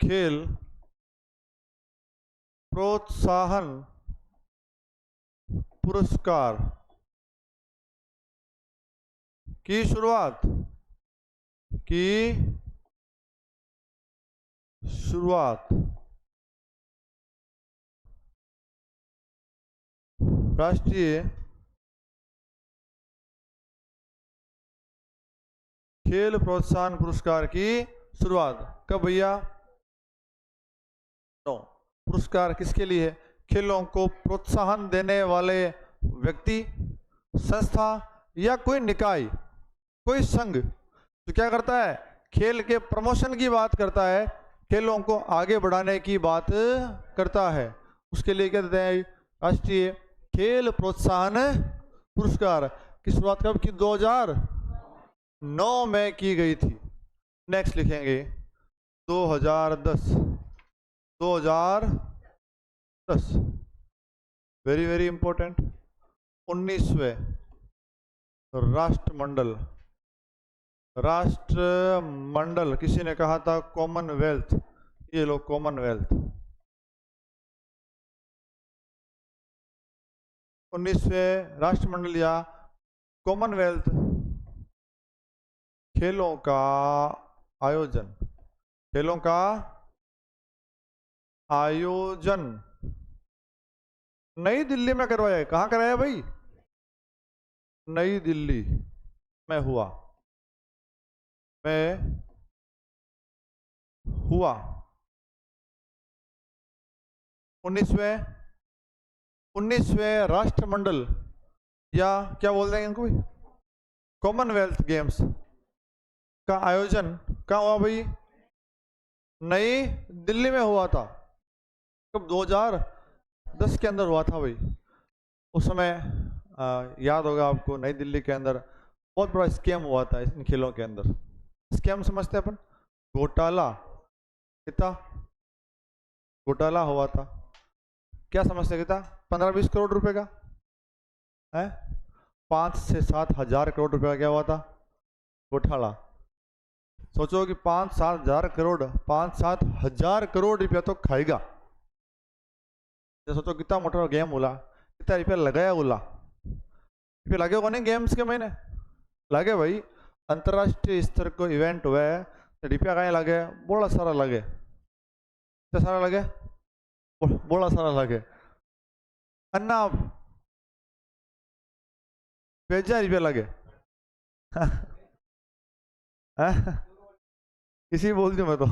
खेल प्रोत्साहन पुरस्कार की शुरुआत राष्ट्रीय खेल प्रोत्साहन पुरस्कार की शुरुआत कब भैया? नो, पुरस्कार किसके लिए है? खेलों को प्रोत्साहन देने वाले व्यक्ति, संस्था या कोई निकाय, कोई संघ तो क्या करता है? खेल के प्रमोशन की बात करता है, खेलों को आगे बढ़ाने की बात करता है। उसके लिए क्या देते हैं? राष्ट्रीय खेल प्रोत्साहन पुरस्कार की शुरुआत कब की? 2009 में की गई थी। नेक्स्ट लिखेंगे 2010। Very very important. 19वें राष्ट्रमंडल किसी ने कहा था कॉमनवेल्थ, ये लो कॉमनवेल्थ। 19वें राष्ट्रमंडल या कॉमनवेल्थ खेलों का आयोजन नई दिल्ली में करवाया है। कहाँ कराया भाई? नई दिल्ली में हुआ 19वें राष्ट्रमंडल या क्या बोल देंगे इनको भाई, कॉमनवेल्थ गेम्स का आयोजन कहाँ हुआ भाई? नई दिल्ली में हुआ था। कब? 2010 के अंदर हुआ था भाई। उस समय याद होगा आपको, नई दिल्ली के अंदर बहुत बड़ा स्कैम हुआ था इन खेलों के अंदर। स्कैम समझते हैं अपन? घोटाला, कितना घोटाला हुआ था? क्या समझते कितना? 15-20 करोड़ रुपए का है? 5 से 7 हजार करोड़ रुपए का क्या हुआ था? घोटाला। सोचो कि 5-7 हजार करोड़ रुपया तो खाएगा। सोचो कितना मोटा गेम होला, कितना रुपया लगाया होला। रुपया लगे होगा नहीं गेम्स के महीने? लगे भाई। अंतरराष्ट्रीय स्तर को इवेंट हुआ है, रुपया कहीं लगे? बड़ा सारा लगे। कितना सारा लगे? बड़ा सारा लगे। अन्ना 2000 रुपया लगे। इसी बोल दूं मैं तो।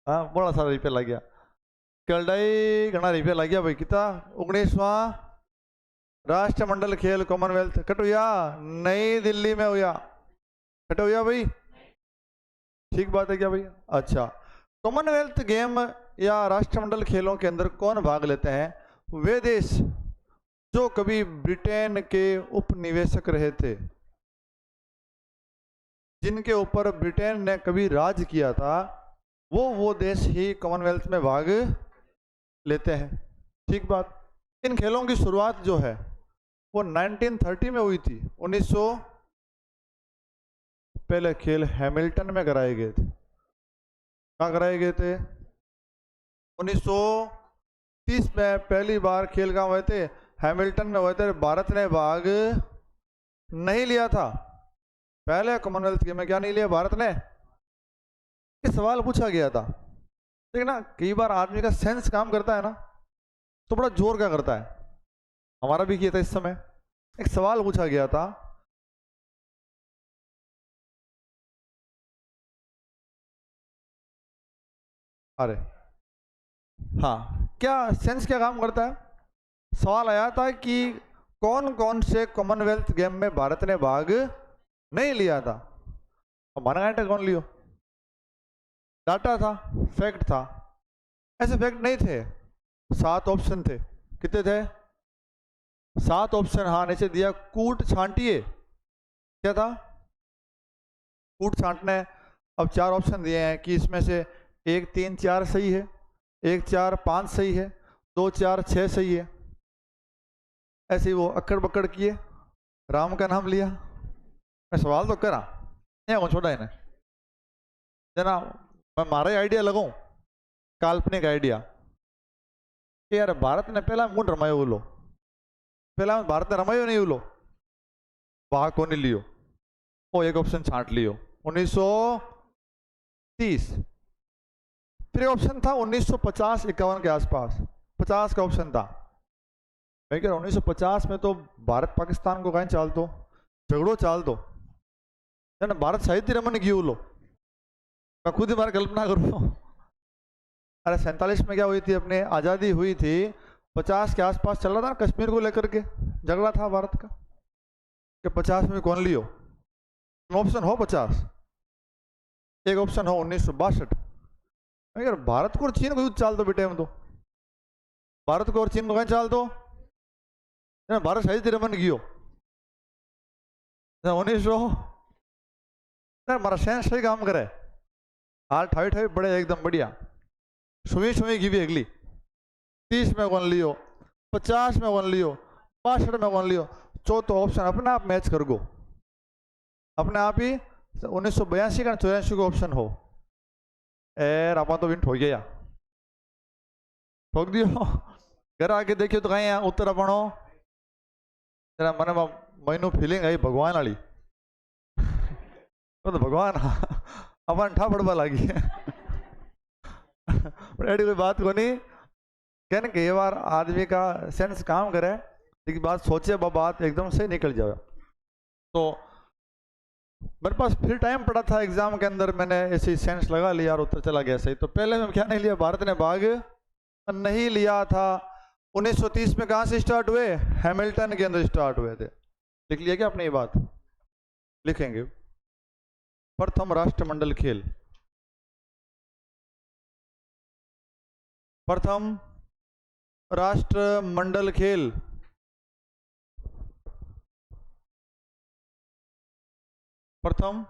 हाँ, बड़ा सारा रुपया लग गया। कलडाई घना रुपया लग गया भाई। कितना? 19वां राष्ट्रमंडल खेल कॉमनवेल्थ कट हुआ नई दिल्ली में हुआ। कट हुआ भाई? ठीक बात है क्या भाई? अच्छा, कॉमनवेल्थ गेम या राष्ट्रमंडल खेलों के अंदर कौन भाग लेते हैं? वे देश जो कभी ब्रिटेन के उपनिवेशक रहे थे, जिनके ऊपर ब्रिटेन ने कभी राज किया था, वो देश ही कॉमनवेल्थ में भाग लेते हैं। ठीक बात। इन खेलों की शुरुआत जो है वो 1930 में हुई थी। 1900 पहले खेल हैमिल्टन में कराए गए थे। कहाँ कराए गए थे? 1930 में पहली बार खेल कहाँ हुए थे? हैमिल्टन में हुए थे। भारत ने भाग नहीं लिया था। पहले कॉमनवेल्थ गेम में क्या नहीं लिया भारत ने? ये सवाल पूछा गया था। ठीक ना, कई बार आदमी का सेंस काम करता है ना, तो बड़ा जोर का करता है। हमारा भी किया था। इस समय एक सवाल पूछा गया था, अरे हाँ, क्या सेंस क्या काम करता है? सवाल आया था कि कौन कौन से कॉमनवेल्थ गेम में भारत ने भाग नहीं लिया था। हमारा डाटा कौन लियो? डाटा था, फैक्ट था। ऐसे फैक्ट नहीं थे। 7 ऑप्शन थे। कितने थे? 7 ऑप्शन। हाँ, नीचे दिया कूट छांटिए। क्या था? कूट छांटना है। अब 4 ऑप्शन दिए हैं कि इसमें से 1, 3, 4 सही है, 1, 4, 5 सही है, 2, 4, 6 सही है। ऐसे ही वो अक्कड़ बक्कड़ किए, राम का नाम लिया। मैं सवाल तो करा, यहाँ छोड़ा इन्हें जना मैं मारा ही आइडिया लगाऊं, काल्पनिक आइडिया कि यार भारत ने पहला मून रमायो बोलो, पहला भारत ने रमायो नहीं बोलो, भाग को नहीं लियो, वो एक ऑप्शन छांट लियो 1930। फिर ऑप्शन था 1950-51 के आसपास, 50 का ऑप्शन था। मैं कह रहा 1950 में तो भारत पाकिस्तान को कहीं चाल दो, झगड़ो चाल दो, है ना, भारत साहित्य रमन की लो, मैं खुद ही बार कल्पना करूँ। अरे 47 में क्या हुई थी, अपने आज़ादी हुई थी, 50 के आसपास चल रहा था कश्मीर को लेकर के झगड़ा था भारत का, कि 50 में कौन लियो, ऑप्शन हो 50, एक ऑप्शन हो 1962। यार भारत को और चीन को युद्ध चाल दो बेटे, हम तो भारत को और चीन को कहीं चाल दो, भारत साहित्य रमन गियो 1900, हमारा सेंस सही काम करे, हाल ठाई ठाई बड़े एकदम बढ़िया, सुई सुई की भी अगली 30 में कौन लियो, 50 में कौन लियो, 62 में कौन लियो, चौथा ऑप्शन अपने आप मैच कर गो, अपने आप ही 1982 का 84 का ऑप्शन हो, एर आप तो विन हो गया, ठोक दियो। घर आके देखियो तो कहीं उत्तर अपनो तेरा मन में महीनों फीलिंग आई भगवान वाली, तो भगवान अपन ठा पड़वा लगी है। एडी कोई बात को नहीं, कहने कई बार आदमी का सेंस काम करे, एक बात सोचे बात एकदम से निकल जाए। तो मेरे पास फिर टाइम पड़ा था एग्जाम के अंदर, मैंने ऐसे सेंस लगा लिया और उत्तर चला गया सही। तो पहले में क्या नहीं लिया, भारत ने भाग नहीं लिया था। 1930 में कहाँ से स्टार्ट हुए, हैमिल्टन के अंदर स्टार्ट हुए थे। लिख लिया क्या आपने ये बात, लिखेंगे। प्रथम राष्ट्रमंडल खेल, प्रथम राष्ट्रमंडल खेल, प्रथम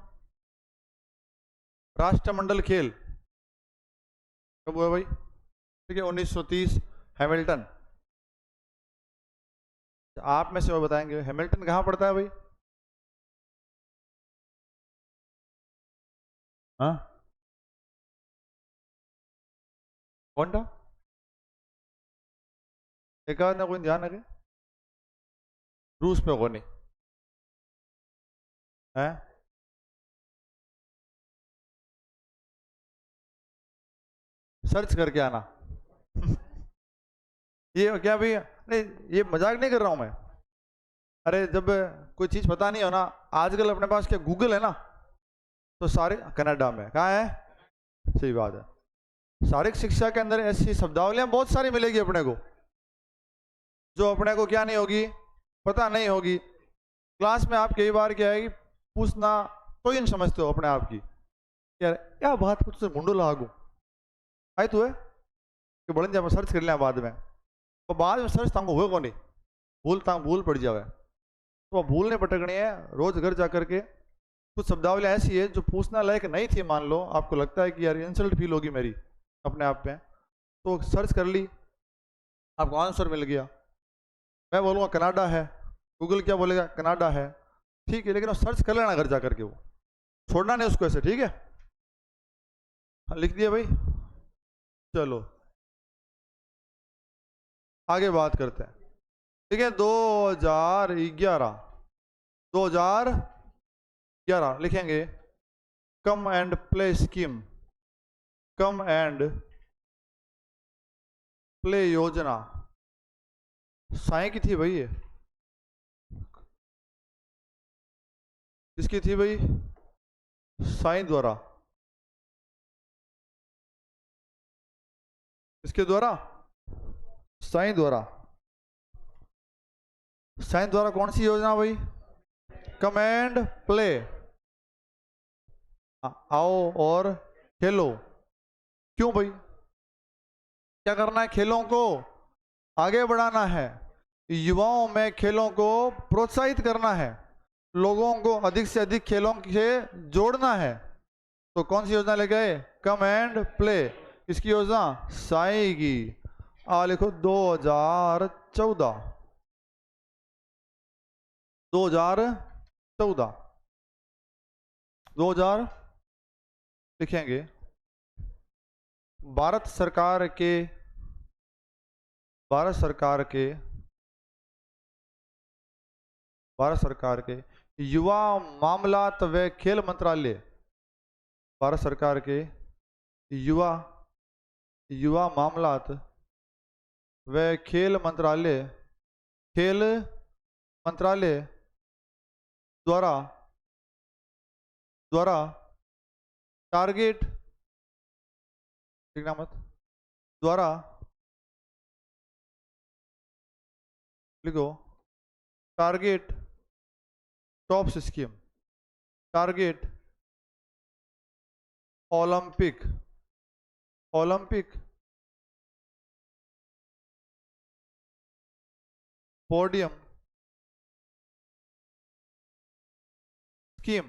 राष्ट्रमंडल खेल कब हुआ भाई, ठीक है 1930 हैमिल्टन। आप में से वो बताएंगे हैमिल्टन कहाँ पड़ता है भाई, हाँ कौन था, एक आध ने कोई ध्यान रखे, रूस में कौन नहीं है, सर्च करके आना। ये क्या भाई, नहीं ये मजाक नहीं कर रहा हूं मैं, अरे जब कोई चीज पता नहीं हो ना, आजकल अपने पास क्या गूगल है ना, तो सारे कनाडा में कहाँ है, सही बात है। शारीरिक शिक्षा के अंदर ऐसी शब्दावलियां बहुत सारी मिलेगी अपने को, जो अपने को क्या नहीं होगी, पता नहीं होगी। क्लास में आप कई बार क्या है पूछना तो ही नहीं समझते हो अपने आप की, यार क्या बात कुछ मुंडो लागू आई तो है कि बड़न जा सर्च कर लिया बाद में, तो बाद में सर्च तांगो हुए को नहीं, भूल पड़ जावे, तो भूल नहीं पटकनी है। रोज घर जा करके कुछ शब्दावलियाँ ऐसी है जो पूछना लायक नहीं थी, मान लो आपको लगता है कि यार इंसल्ट फील होगी मेरी अपने आप में, तो सर्च कर ली, आपको आंसर मिल गया। मैं बोलूँगा कनाडा है, गूगल क्या बोलेगा कनाडा है, ठीक है, लेकिन वो सर्च कर लेना घर जा करके, वो छोड़ना नहीं उसको ऐसे, ठीक है। हाँ, लिख दिया भाई, चलो आगे बात करते हैं, ठीक है। 2011 लिखेंगे, come and play scheme, come and play योजना, साई की थी भाई ये, किसकी थी भाई, साई द्वारा, किसके द्वारा, साई द्वारा। साई द्वारा कौन सी योजना भाई, कम एंड प्ले, आओ और खेलो। क्यों भाई, क्या करना है, खेलों को आगे बढ़ाना है, युवाओं में खेलों को प्रोत्साहित करना है, लोगों को अधिक से अधिक खेलों से जोड़ना है। तो कौन सी योजना लेके आए, कम एंड प्ले, इसकी योजना साई की, लिखो 2014, 2014 लिखेंगे, भारत सरकार के भारत सरकार के भारत सरकार के युवा मामलात व खेल मंत्रालय, भारत सरकार के युवा युवा मामलात व खेल मंत्रालय द्वारा द्वारा टारगेट द्वारा लिखो target tops scheme, target olympic podium scheme,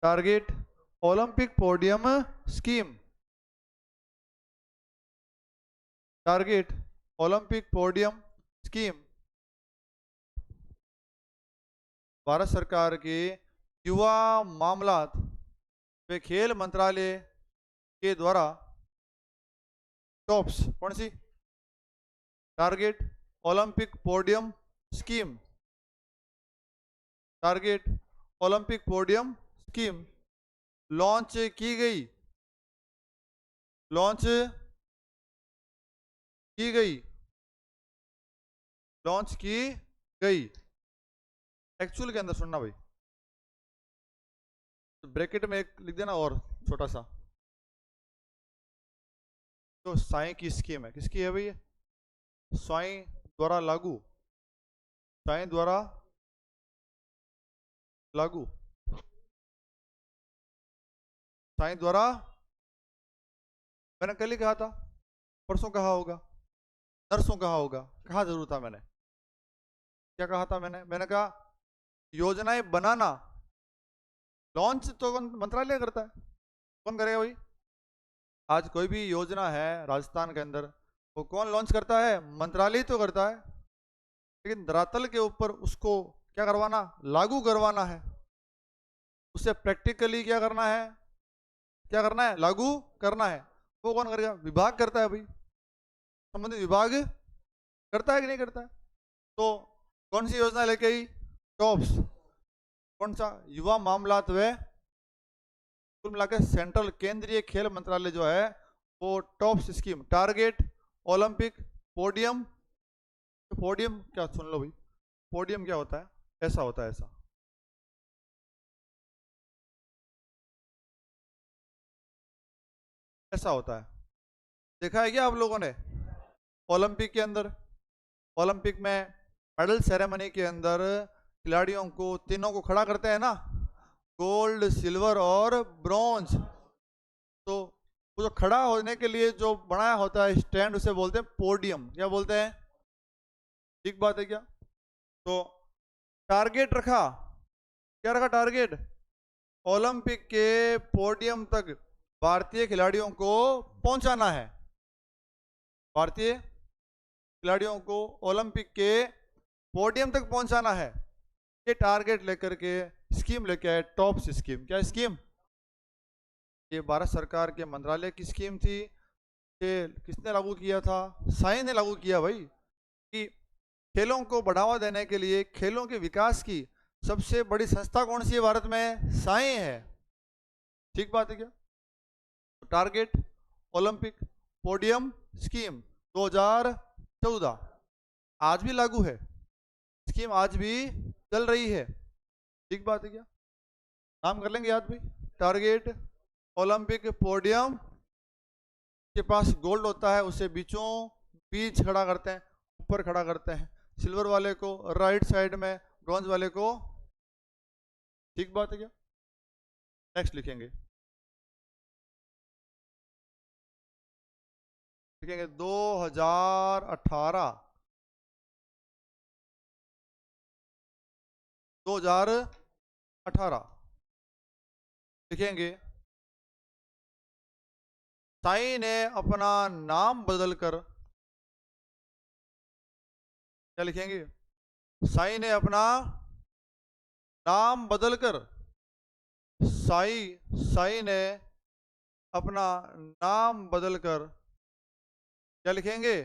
target olympic podium scheme, target olympic podium scheme Bharat सरकार के युवा मामलात व खेल मंत्रालय के द्वारा टॉप्स कौन सी, target olympic podium scheme, target olympic podium scheme launch की गई लॉन्च की गई एक्चुअल के अंदर सुनना भाई, तो ब्रैकेट में एक लिख देना और छोटा सा, तो साई की स्कीम है, किसकी है भाई, साई द्वारा लागू, साई द्वारा लागू, साई द्वारा, मैंने कल ही कहा था, परसों कहा होगा, नर्सों कहा होगा, कहा जरूर था मैंने, क्या कहा था मैंने कहा योजनाएं बनाना लॉन्च तो मंत्रालय करता है, कौन करेगा भाई, आज कोई भी योजना है राजस्थान के अंदर वो कौन लॉन्च करता है, मंत्रालय तो करता है, लेकिन धरातल के ऊपर उसको क्या करवाना, लागू करवाना है, उसे प्रैक्टिकली क्या करना है, लागू करना है, वो कौन करेगा, विभाग करता है भाई, संबंधित विभाग करता है कि नहीं करता है, तो कौन सी योजना लेके आई, टॉप्स, कौन सा, युवा मामलात व कुल मिलाकर सेंट्रल केंद्रीय खेल मंत्रालय जो है वो tops scheme, target olympic podium, तो पोडियम क्या, सुन लो भाई, पोडियम क्या होता है, ऐसा होता है, ऐसा होता है, देखा है क्या आप लोगों ने, ओलंपिक के अंदर, ओलंपिक में मेडल सेरेमनी के अंदर खिलाड़ियों को तीनों को खड़ा करते हैं ना, गोल्ड सिल्वर और ब्रॉन्ज, तो वो जो खड़ा होने के लिए जो बनाया होता है स्टैंड उसे बोलते हैं पोडियम, क्या बोलते हैं, ठीक बात है क्या, तो टारगेट रखा, क्या रखा टारगेट, ओलंपिक के पोडियम तक भारतीय खिलाड़ियों को पहुंचाना है, भारतीय खिलाड़ियों को ओलंपिक के पोडियम तक पहुंचाना है, ये टारगेट लेकर के स्कीम लेके आए, टॉप्स स्कीम, क्या स्कीम, ये भारत सरकार के मंत्रालय की स्कीम थी, ये किसने लागू किया था, साई ने लागू किया भाई, कि खेलों को बढ़ावा देने के लिए, खेलों के विकास की सबसे बड़ी संस्था कौन सी है भारत में, साई है, ठीक बात है क्या, टारगेट ओलंपिक पोडियम स्कीम 2014 आज भी लागू है, स्कीम आज भी चल रही है, ठीक बात है क्या, नाम कर लेंगे याद भाई, टारगेट ओलंपिक पोडियम के पास गोल्ड होता है, उसे बीच खड़ा करते हैं, ऊपर खड़ा करते हैं, सिल्वर वाले को राइट साइड में, ब्रॉन्ज वाले को, ठीक बात है क्या, नेक्स्ट लिखेंगे 2018 लिखेंगे, साई ने अपना नाम बदलकर, क्या लिखेंगे, साई ने अपना नाम बदलकर, साई ने अपना नाम बदलकर क्या लिखेंगे?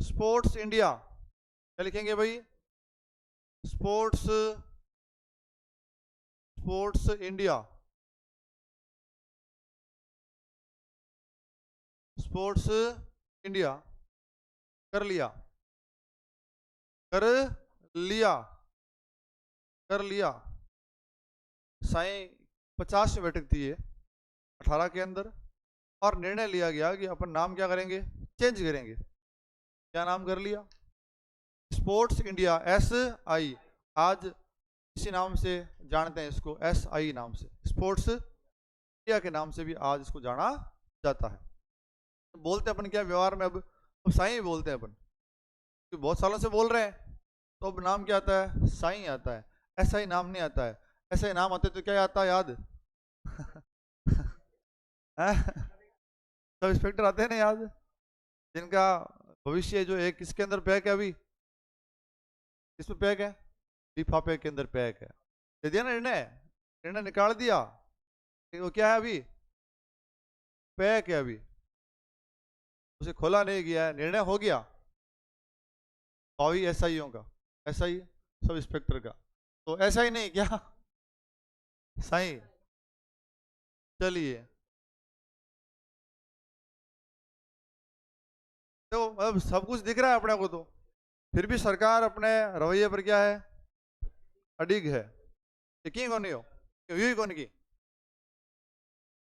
Sports India. क्या लिखेंगे भाई? Sports sports India. Sports India कर लिया, कर लिया, कर लिया। साई 50 में बैठक थी ये 18 के अंदर, और निर्णय लिया गया कि अपन नाम क्या करेंगे? चेंज करेंगे। क्या नाम कर लिया? Sports India, S I. आज इसी नाम से जानते हैं इसको, एस आई नाम से, स्पोर्ट्स इंडिया के नाम से भी आज इसको जाना जाता है। बोलते अपन क्या व्यवहार में? अब साईं बोलते हैं अपन, क्योंकि बहुत सालों से बोल रहे हैं, तो अब नाम क्या आता है? साईं आता है, ऐसा ही नाम नहीं आता है। ऐसा ही नाम आते तो क्या आता है याद? सब इंस्पेक्टर आते हैं ना याद, जिनका भविष्य जो है किसके अंदर पैक है? अभी किसमें पैक है? लिफाफे के अंदर पैक है। दे दिया ना निर्णय, निर्णय निकाल दिया। वो क्या है? अभी पैक है, अभी उसे खोला नहीं गया है, निर्णय हो गया। भावी एसआईओ का, एसआई सब इंस्पेक्टर का, तो ऐसा ही नहीं क्या साईं? चलिए, तो अब सब कुछ दिख रहा है अपने को, तो फिर भी सरकार अपने रवैये पर क्या है? अडिग है। यकीन कौन नहीं हो? क्यों हुई कौन की?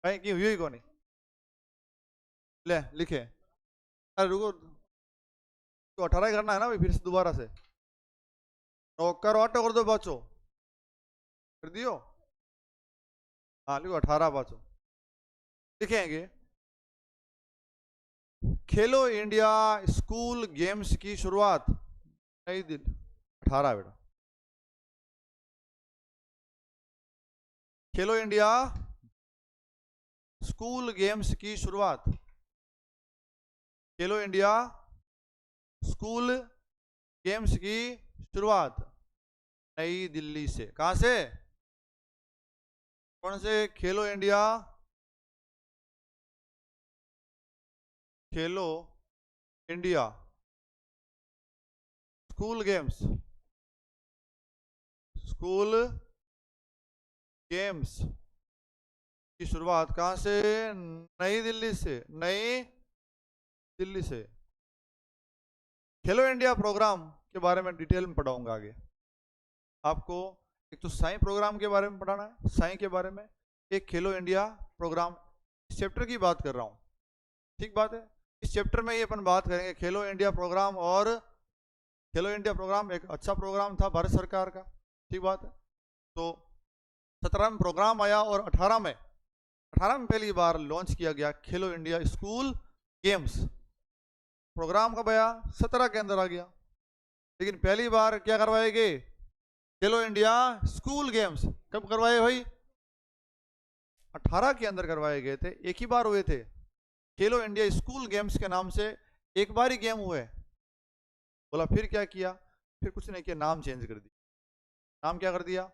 कहीं की हुई कौन नहीं? ले लिखे। अरे रुको, तो 18 करना है ना भाई, फिर से दोबारा से नौकर ऑटो कर दो बच्चों, कर दियो। हाँ लिखो 18 बच्चों लिखेंगे। खेलो इंडिया स्कूल गेम्स की शुरुआत नई दिल्ली 18 बेटा। खेलो इंडिया स्कूल गेम्स की शुरुआत, खेलो इंडिया स्कूल गेम्स की शुरुआत नई दिल्ली से। कहां से? कौन से? खेलो इंडिया, खेलो India school games, school games की शुरुआत कहां से? नई दिल्ली से, नई दिल्ली से। खेलो इंडिया प्रोग्राम के बारे में डिटेल में पढ़ाऊंगा आगे आपको। एक तो साई प्रोग्राम के बारे में पढ़ाना है, साई के बारे में, एक खेलो इंडिया प्रोग्राम। इस चैप्टर की बात कर रहा हूँ, ठीक बात है। इस चैप्टर में ये अपन बात करेंगे खेलो इंडिया प्रोग्राम, और खेलो इंडिया प्रोग्राम एक अच्छा प्रोग्राम था भारत सरकार का, ठीक बात है। तो 17 में प्रोग्राम आया, और 18 में पहली बार लॉन्च किया गया खेलो इंडिया स्कूल गेम्स। प्रोग्राम कब आया? 17 के अंदर आ गया, लेकिन पहली बार क्या करवाए गए? खेलो इंडिया स्कूल गेम्स। कब करवाए भाई? 18 के अंदर करवाए गए थे, एक ही बार हुए थे। खेलो इंडिया स्कूल गेम्स के नाम से एक बार ही गेम हुए। बोला फिर क्या किया? फिर कुछ नहीं किया, नाम चेंज कर दिया। नाम क्या कर दिया?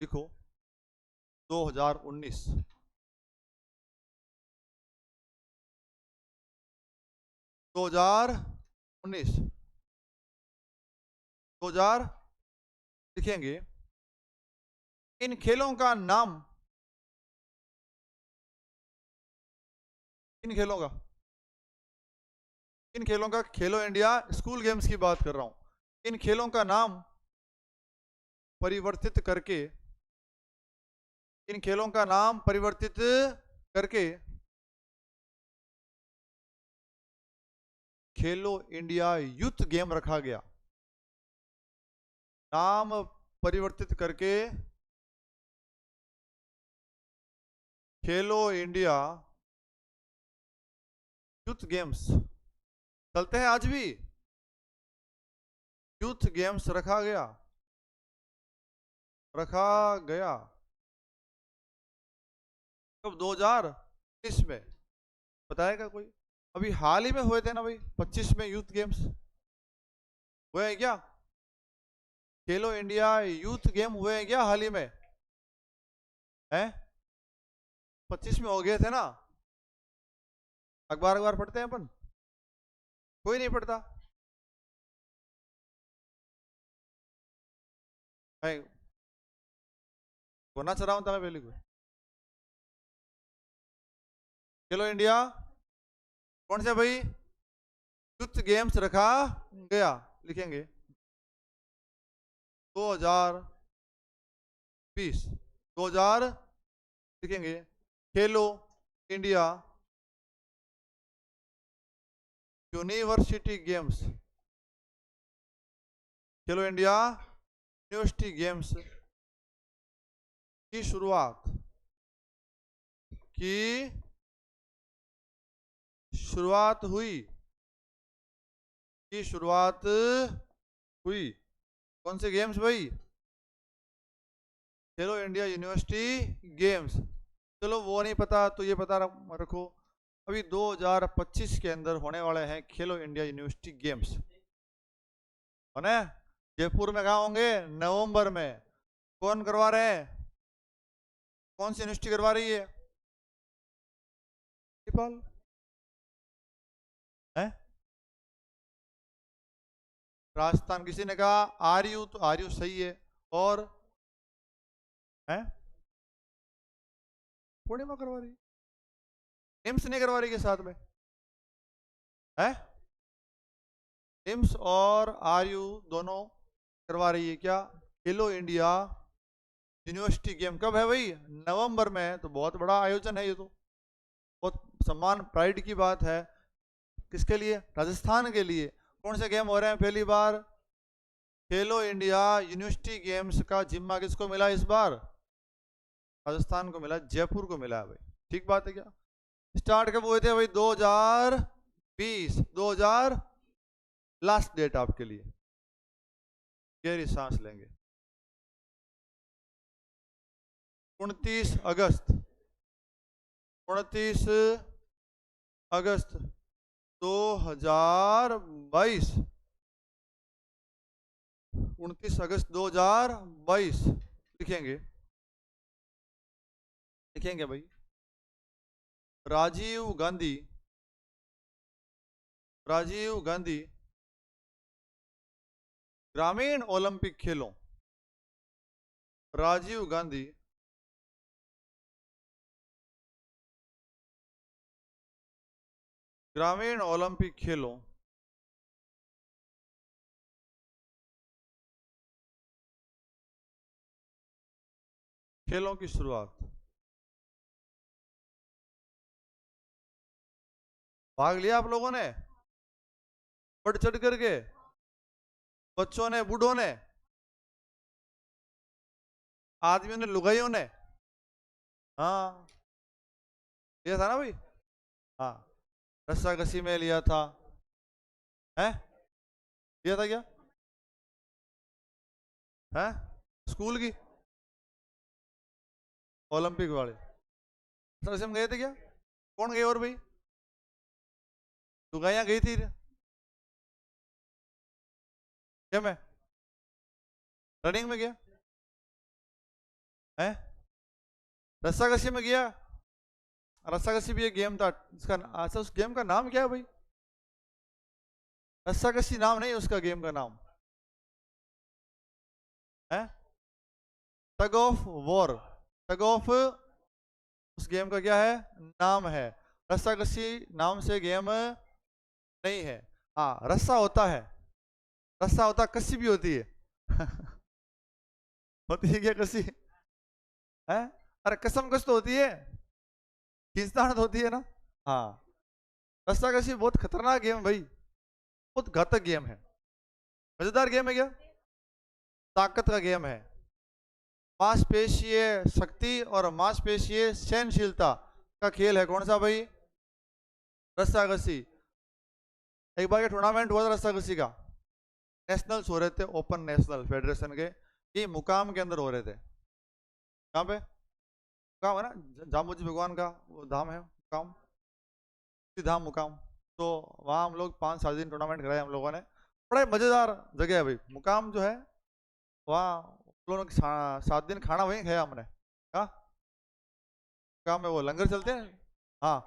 लिखो 2019, 2019, 2000 लिखेंगे। इन खेलों का नाम, इन खेलों का, इन खेलों का, खेलो इंडिया स्कूल गेम्स की बात कर रहा हूं। इन खेलों का नाम परिवर्तित करके, इन खेलों का नाम परिवर्तित करके खेलो इंडिया यूथ गेम रखा गया। नाम परिवर्तित करके खेलो इंडिया यूथ गेम्स, चलते हैं आज भी, यूथ गेम्स रखा गया, रखा गया। कब? 2019 में। बताएगा कोई? अभी हाल ही में हुए थे ना भाई, 25 में यूथ गेम्स हुए हैं क्या? खेलो इंडिया यूथ गेम हुए हैं क्या हाल ही में? हैं? 25 में हो गए थे ना। अखबार अखबार पढ़ते हैं अपन? कोई नहीं पढ़ता भाई। होना चाह रहा हूं पहले को। खेलो इंडिया कौन से भाई यूथ गेम्स रखा गया, लिखेंगे 2020, 2000 लिखेंगे खेलो इंडिया यूनिवर्सिटी गेम्स, खेलो इंडिया यूनिवर्सिटी गेम्स की शुरुआत हुई कौन से गेम्स भाई? खेलो इंडिया यूनिवर्सिटी गेम्स। चलो वो नहीं पता तो ये पता रखो, अभी 2025 के अंदर होने वाले हैं खेलो इंडिया यूनिवर्सिटी गेम्स, है ना? जयपुर में कहाँ होंगे? नवंबर में। कौन करवा रहे हैं? कौन सी यूनिवर्सिटी करवा रही है? है राजस्थान। किसी ने कहा आरयू, तो आरयू सही है। और है पूर्णिमा करवा रही है, निम्स नहीं करवा रही के साथ में है? निम्स और आरयू दोनों करवा रही है क्या खेलो इंडिया यूनिवर्सिटी गेम? कब है भाई? नवंबर में है। तो बहुत बड़ा आयोजन है ये, तो बहुत सम्मान प्राइड की बात है। किसके लिए? राजस्थान के लिए। कौन से गेम हो रहे हैं पहली बार? खेलो इंडिया यूनिवर्सिटी गेम्स का जिम्मा किसको मिला इस बार? राजस्थान को मिला, जयपुर को मिला है भाई। ठीक बात है क्या? स्टार्ट कब हुए थे भाई? 2020। 2000 लास्ट डेट आपके लिए, गहरी सांस लेंगे। 29 अगस्त 2022। 29 अगस्त 2022 लिखेंगे भाई। राजीव गांधी ग्रामीण ओलंपिक खेलों, राजीव गांधी ग्रामीण ओलंपिक खेलों की शुरुआत। भाग लिया आप लोगों ने बढ़ चढ़ करके, बच्चों ने, बूढ़ों ने, आदमियों ने, लुगाइयों ने। हाँ लिया था ना भाई। हाँ रस्साकसी में लिया था, है? लिया था क्या? है स्कूल की ओलंपिक वाले रस्साकसी में गए थे क्या? कौन गए और भाई? लुगाइयां गई थी क्या? मैं रनिंग में गया है, रस्साकसी में गया। रस्साकसी भी एक गेम था इसका। अच्छा उस गेम का नाम क्या है भाई? रस्साकसी नाम नहीं उसका, गेम का नाम है tug of war. Tug of उस गेम का क्या है? नाम है। रस्साकसी नाम से गेम नहीं है। हाँ रस्सा होता है, रस्सा होता, कसी भी होती है होती है क्या कसी? है अरे कसम कस तो होती है, खींचतान तो होती है ना। हाँ रस्साकसी बहुत खतरनाक गेम है भाई, बहुत घातक गेम है। मजेदार गेम है क्या? ताकत का गेम है। मांसपेशीय शक्ति और मांसपेशीय सहनशीलता का खेल है। कौन सा भाई? रस्साकसी। एक बार का टूर्नामेंट हुआ था रस्साकसी का, नेशनल्स हो रहे थे, ओपन नेशनल फेडरेशन के, ये मुकाम के अंदर हो रहे थे। कहाँ पे? मुकाम है ना, जाम्बू जी भगवान का वो धाम है मुकाम, धाम मुकाम। तो वहाँ हम लोग 5-7 दिन टूर्नामेंट कराए हम लोगों ने। बड़ा ही मजेदार जगह है भाई मुकाम जो है। वहाँ हम लोगों ने 7 दिन खाना वहीं खाया हमने। हाँ काम में वो लंगर चलते हैं, हाँ,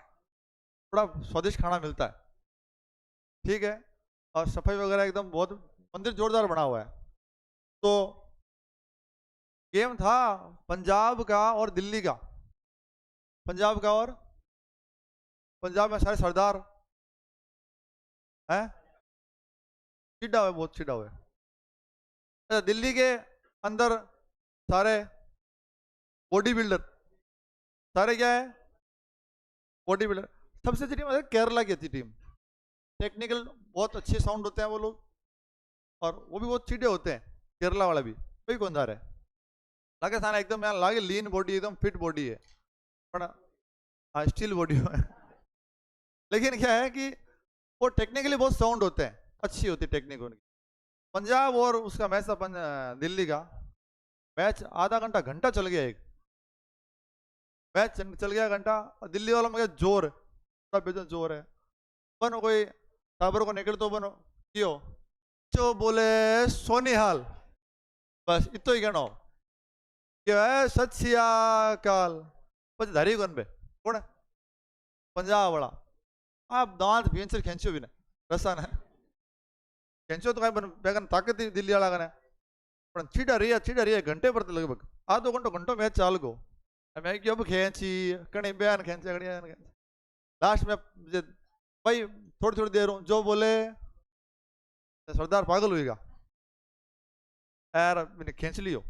थोड़ा स्वादिष्ट खाना मिलता है, ठीक है, और सफाई वगैरह एकदम बहुत, मंदिर जोरदार बना हुआ है। तो गेम था पंजाब का और दिल्ली का, पंजाब का और, पंजाब में सारे सरदार हैं, चिढ़ा हुआ है, बहुत चिढ़ा हुआ है। अच्छा, दिल्ली के अंदर सारे बॉडी बिल्डर, सारे क्या है, बॉडी बिल्डर। सबसे अच्छी टीम केरला की अच्छी टीम, टेक्निकल बहुत अच्छे साउंड होते हैं वो लोग, और वो भी बहुत चिढ़े होते हैं, केरला वाला भी। कोई कौन है लागे थाना एकदम यहाँ लागे लीन बॉडी, एकदम फिट बॉडी है, पर हाँ स्टील बॉडी है। लेकिन क्या है कि वो टेक्निकली बहुत साउंड होते हैं, अच्छी होती है टेक्निक उनकी। पंजाब और उसका मैच था दिल्ली का, मैच आधा घंटा घंटा चल गया, एक मैच चल गया घंटा, और दिल्ली वालों में क्या जोर, थोड़ा बेजन जोर है, बनो कोई टाबर को निकल तो बनो क्यों, जो बोले सोनीहाल, बस इतो ही कहना क्या है, सत श्री अकाल, बस धारी कौन बे, कौन है, पंजाब वाला। आप दांत भींचर खेचो भी ना, रसा ने खेचो तो कहीं बेगन ताकत ही दिल्ली वाला कने, पर छीड़ा रही है घंटे पर लगभग आधो घंटो मैच चाल गो, मैं क्यों अब खेची कणी बयान खेचे कणी बयान खेचे, लास्ट में भाई थोड़ी थोड़ी देर हूँ जो बोले, सरदार पागल हुएगा यार, मैंने खींच लियो,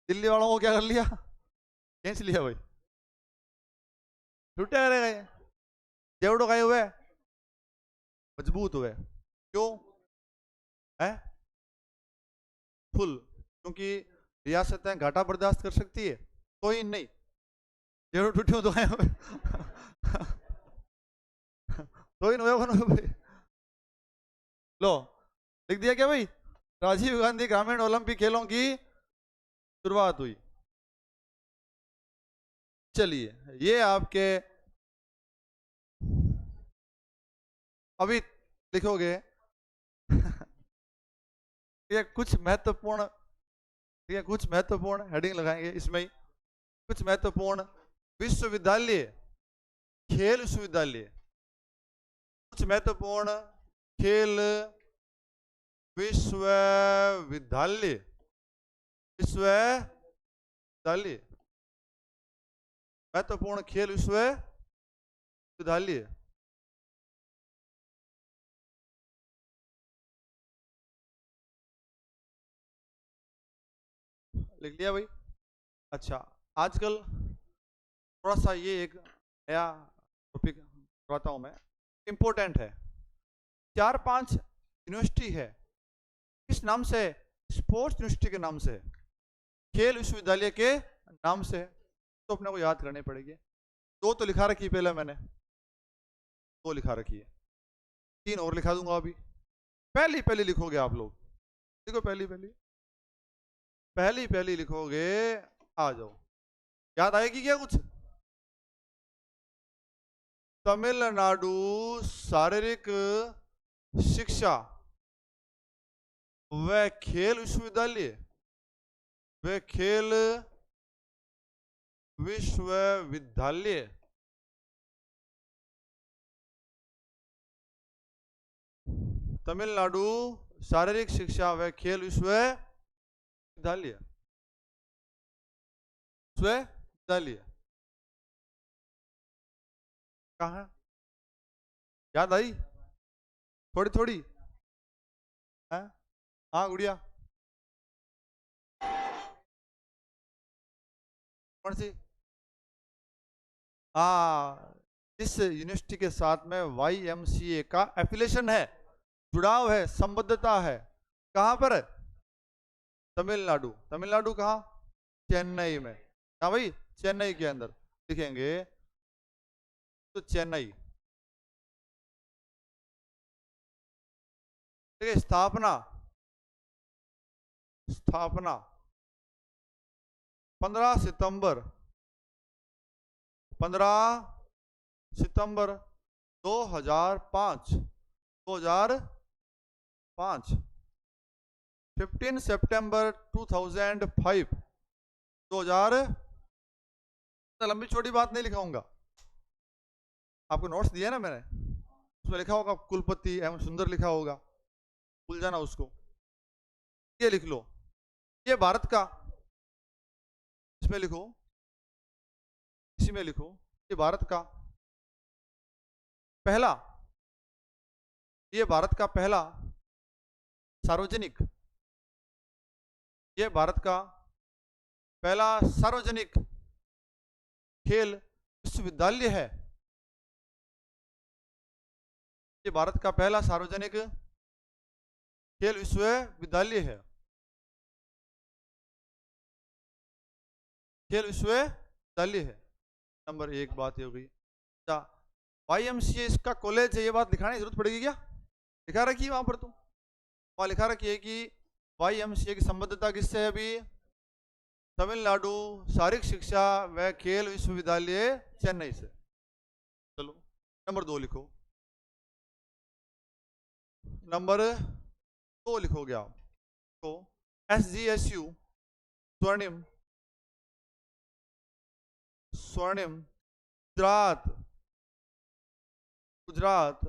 दिल्ली वालों को क्या कर लिया, खींच लिया भाई, छूटे रह गए, जेवड़ो गए हुए मजबूत हुए, क्यों है, फुल, क्योंकि रियासतें घाटा बर्दाश्त कर सकती है, कोई नहीं, जेवड़ो टूटे तो गए हुए तो इन हुए भाई, लो लिख दिया क्या भाई, राजीव गांधी ग्रामीण ओलंपिक खेलों की शुरुआत हुई। चलिए ये आपके अभी लिखोगे ये कुछ महत्वपूर्ण, ठीक है, कुछ महत्वपूर्ण हेडिंग लगाएंगे इसमें ही, कुछ महत्वपूर्ण विश्वविद्यालय, खेल विश्वविद्यालय, कुछ महत्वपूर्ण खेल विश्वविद्यालय, विश्वविद्यालय, महत्वपूर्ण खेल विश्वविद्यालय, लिख लिया भाई। अच्छा, आजकल थोड़ा सा ये एक नया टॉपिक करवाता हूँ मैं, इम्पोर्टेंट है, 4-5 यूनिवर्सिटी है, किस नाम से, स्पोर्ट्स यूनिवर्सिटी के नाम से, खेल विश्वविद्यालय के नाम से, तो अपने को याद करनी पड़ेगी। दो तो लिखा रखी पहले मैंने, दो लिखा रखी है, 3 और लिखा दूंगा अभी, पहली पहली लिखोगे आप लोग, देखो पहली पहली पहली पहली लिखोगे, आ जाओ, याद आएगी क्या कुछ, तमिलनाडु शारीरिक शिक्षा व खेल विश्वविद्यालय, व खेल विश्वविद्यालय, तमिलनाडु शारीरिक शिक्षा व खेल विश्वविद्यालय, विश्वविद्यालय कहाँ है, याद आई थोड़ी थोड़ी है, हाँ गुड़िया कौन सी, हाँ, इस यूनिवर्सिटी के साथ में YMCA का एफिलिएशन है, जुड़ाव है, संबद्धता है, कहां पर है, तमिलनाडु, तमिलनाडु कहाँ, चेन्नई में, हाँ भाई चेन्नई के अंदर लिखेंगे तो चेन्नई, ठीक है, स्थापना, स्थापना 15 सितंबर 2005, 15 सितंबर 2005, 2005, तो लंबी छोटी बात नहीं लिखाऊंगा, आपको नोट्स दिया ना मैंने, उसमें लिखा होगा कुलपति एवं सुंदर लिखा होगा, भूल जाना उसको। ये लिख लो, ये भारत का, इसमें लिखो, इसी में लिखो, ये भारत का पहला, ये भारत का पहला सार्वजनिक, ये भारत का पहला सार्वजनिक खेल विश्वविद्यालय है। ये भारत का पहला सार्वजनिक खेल विश्वविद्यालय है, खेल विश्वविद्यालय है। नंबर एक बात ये हो गई। YMCA इसका कॉलेज है, ये बात दिखाने की जरूरत पड़ेगी क्या? लिखा रखी है वहां पर, तो वहां लिखा रखी है कि YMCA की संबद्धता किससे है? अभी तमिलनाडु शारीरिक शिक्षा व खेल विश्वविद्यालय चेन्नई से। चलो नंबर 2 लिखो, नंबर 2 लिखोगे आप तो SGSU स्वर्णिम, स्वर्णिम Gujarat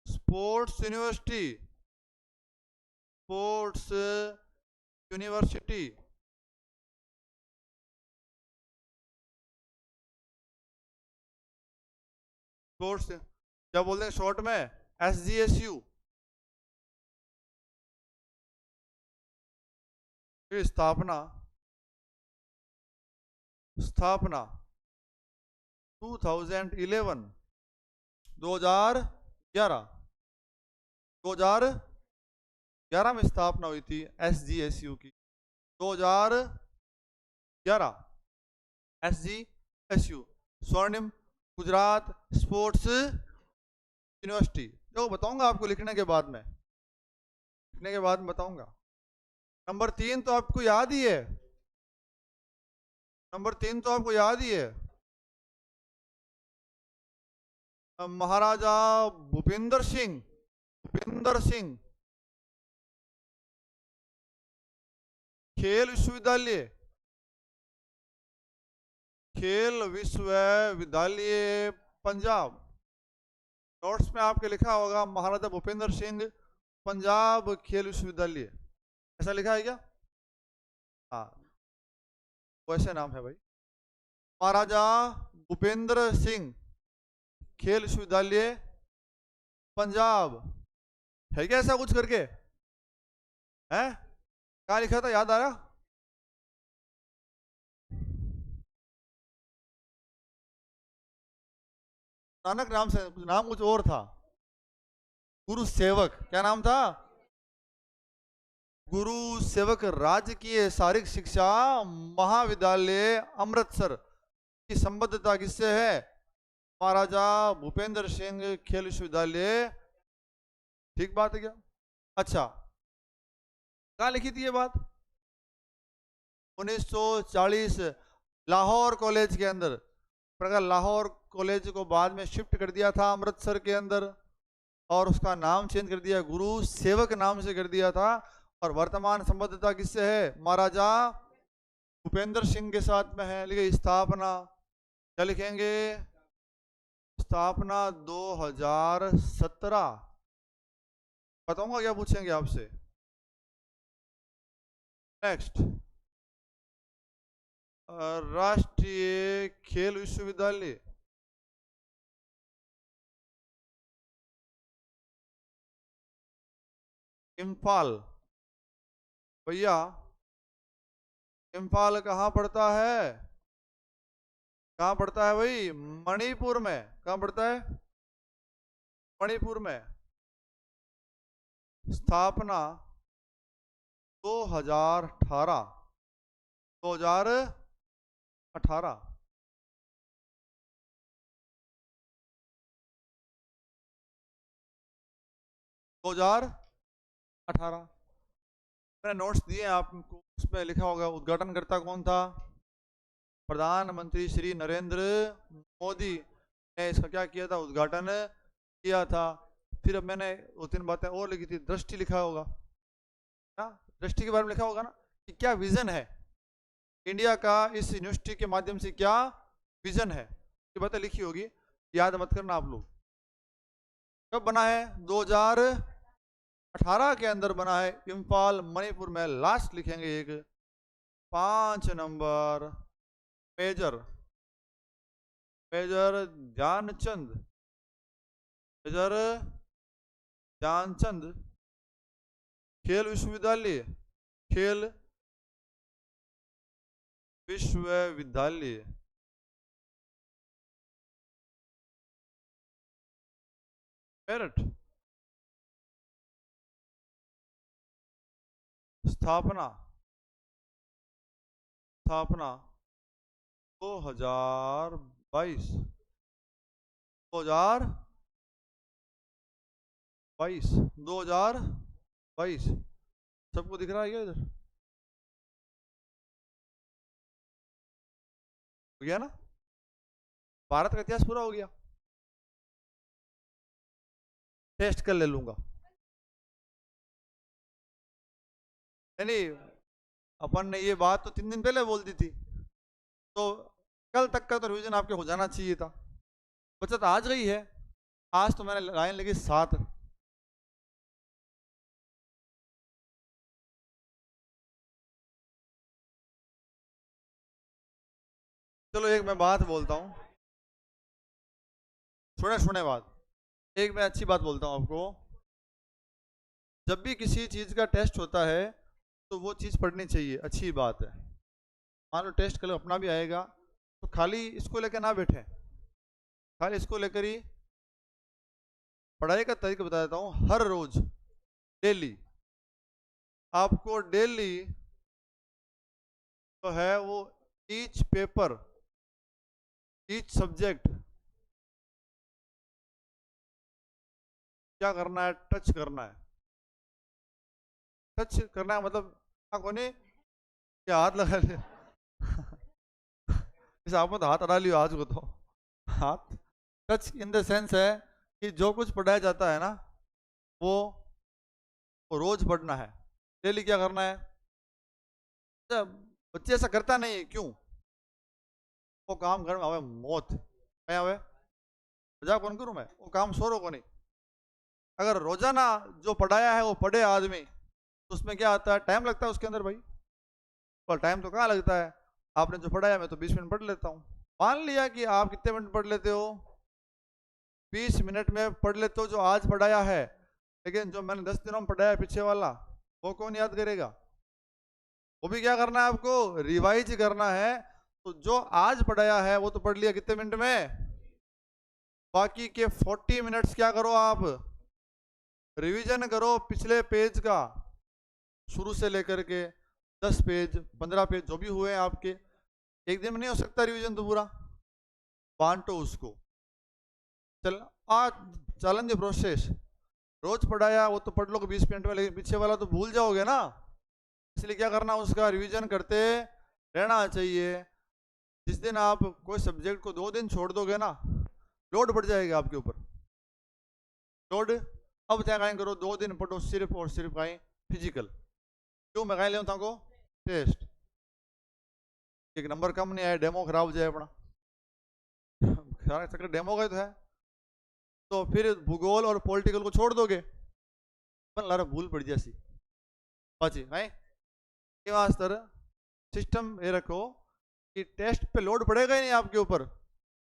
sports university, sports university sports क्या बोलते हैं शॉर्ट में? SGSU। फिर स्थापना 2011 2011 में स्थापना हुई थी SGSU की। 2011 SGSU स्वर्णिम गुजरात स्पोर्ट्स यूनिवर्सिटी। जो बताऊंगा आपको लिखने के बाद में, बताऊंगा। नंबर 3 तो आपको याद ही है, महाराजा भूपेंद्र सिंह खेल विश्वविद्यालय पंजाब। नोट्स में आपके लिखा होगा महाराजा भूपेंद्र सिंह पंजाब खेल विश्वविद्यालय, ऐसा लिखा है क्या? हाँ वैसे नाम है भाई, महाराजा भूपेंद्र सिंह खेल विश्वविद्यालय पंजाब। है क्या ऐसा कुछ करके? है क्या लिखा था, याद आ रहा? नानक नाम से, नाम कुछ और था, गुरु सेवक। क्या नाम था? गुरु सेवक राजकीय शारीरिक शिक्षा महाविद्यालय अमृतसर की संबद्धता किससे है? महाराजा भूपेंद्र सिंह खेल विश्वविद्यालय। ठीक बात है क्या? अच्छा कहाँ लिखी थी ये बात? 1940 लाहौर कॉलेज के अंदर। पर लाहौर कॉलेज को बाद में शिफ्ट कर दिया था अमृतसर के अंदर, और उसका नाम चेंज कर दिया, गुरु सेवक नाम से कर दिया था। और वर्तमान संबद्धता किससे है? महाराजा भूपेंद्र सिंह के साथ में है। लिखे स्थापना, क्या लिखेंगे? स्थापना 2017। बताऊंगा क्या पूछेंगे आपसे। नेक्स्ट राष्ट्रीय खेल विश्वविद्यालय इम्फाल। भैया इम्फाल कहाँ पड़ता है? कहाँ पड़ता है भाई? मणिपुर में। कहाँ पड़ता है? मणिपुर में। स्थापना 2018। 2018 मैंने नोट्स दिए आपको, उसमें लिखा होगा उद्घाटनकर्ता कौन था? प्रधानमंत्री श्री नरेंद्र मोदी ने इसका क्या किया था? उद्घाटन किया था। फिर अब मैंने 2-3 बातें और लिखी थी। दृष्टि लिखा होगा ना, दृष्टि के बारे में लिखा होगा ना कि क्या विजन है इंडिया का इस यूनिवर्सिटी के माध्यम से, क्या विजन है, ये बातें लिखी होगी, याद मत करना आप लोग। कब बना है? 2018 के अंदर बना है, इम्फाल मणिपुर में। लास्ट लिखेंगे एक 5 number, major major Dhyan Chand, major Dhyan Chand खेल विश्वविद्यालय, खेल विश्वविद्यालय। मेरठ। स्थापना 2022, 2022 सबको दिख रहा है क्या इधर? हो गया ना? भारत का इतिहास पूरा हो गया। टेस्ट कर ले लूंगा। नहीं, अपन ने ये बात तो 3 दिन पहले बोल दी थी, तो कल तक का तो रिवीजन आपके हो जाना चाहिए था। बचत आज गई है। आज तो मैंने लाइन लगी 7। चलो एक मैं बात बोलता हूँ, सुने बात। एक मैं अच्छी बात बोलता हूँ आपको। जब भी किसी चीज़ का टेस्ट होता है तो वो चीज़ पढ़नी चाहिए, अच्छी बात है। मान लो टेस्ट कल अपना भी आएगा, तो खाली इसको लेकर ना बैठे, खाली इसको लेकर ही। पढ़ाई का तरीका बता देता हूँ। हर रोज डेली आपको डेली तो है वो ईच पेपर, ईच सब्जेक्ट क्या करना है? टच करना है। टच करना है मतलब कोने क्या हाथ लगा लिया इस आप तो हाथ अड़ा लियो आज को तो। हाथ टच इन द सेंस है कि जो कुछ पढ़ाया जाता है ना वो रोज पढ़ना है। डेली क्या करना है? बच्चे ऐसा करता नहीं है, क्यों? वो काम घर में आवे मौत कहीं आवे, मजाक कौन करूं मैं? वो काम सोरो को नहीं। अगर रोजाना जो पढ़ाया है वो पढ़े आदमी, तो उसमें क्या आता है? टाइम लगता है उसके अंदर भाई। पर टाइम तो कहाँ लगता है? आपने जो पढ़ाया मैं तो 20 मिनट पढ़ लेता हूँ। मान लिया कि आप कितने मिनट पढ़ लेते हो? 20 मिनट में पढ़ लेते हो जो आज पढ़ाया है, लेकिन जो मैंने 10 दिनों में पढ़ाया पीछे वाला वो कौन याद करेगा? वो भी क्या करना है आपको? रिवाइज करना है। तो जो आज पढ़ाया है वो तो पढ़ लिया कितने मिनट में? बाकी के 40 मिनट्स क्या करो आप? रिवीजन करो पिछले पेज का, शुरू से लेकर के 10 पेज 15 पेज जो भी हुए हैं आपके। एक दिन में नहीं हो सकता रिवीजन तो पूरा, बांटो उसको। चल चैलेंज प्रोसेस। रोज पढ़ाया वो तो पढ़ लो 20 मिनट में, लेकिन पीछे वाला तो भूल जाओगे ना। इसलिए क्या करना, उसका रिवीजन करते रहना चाहिए। जिस दिन आप कोई सब्जेक्ट को 2 दिन छोड़ दोगे ना, लोड बढ़ जाएगा आपके ऊपर। लोड अब क्या कहें करो, 2 दिन पढ़ो सिर्फ और सिर्फ कहें फिजिकल। क्यों मैं कहें लेता को टेस्ट? एक नंबर कम नहीं आया, डेमो खराब हो जाए अपना चक्कर डेमो का तो है। तो फिर भूगोल और पॉलिटिकल को छोड़ दोगे, लारा भूल पड़ जैसी पाची है। वास्तर सिस्टम ये रखो कि टेस्ट पे लोड पड़ेगा ही नहीं आपके ऊपर।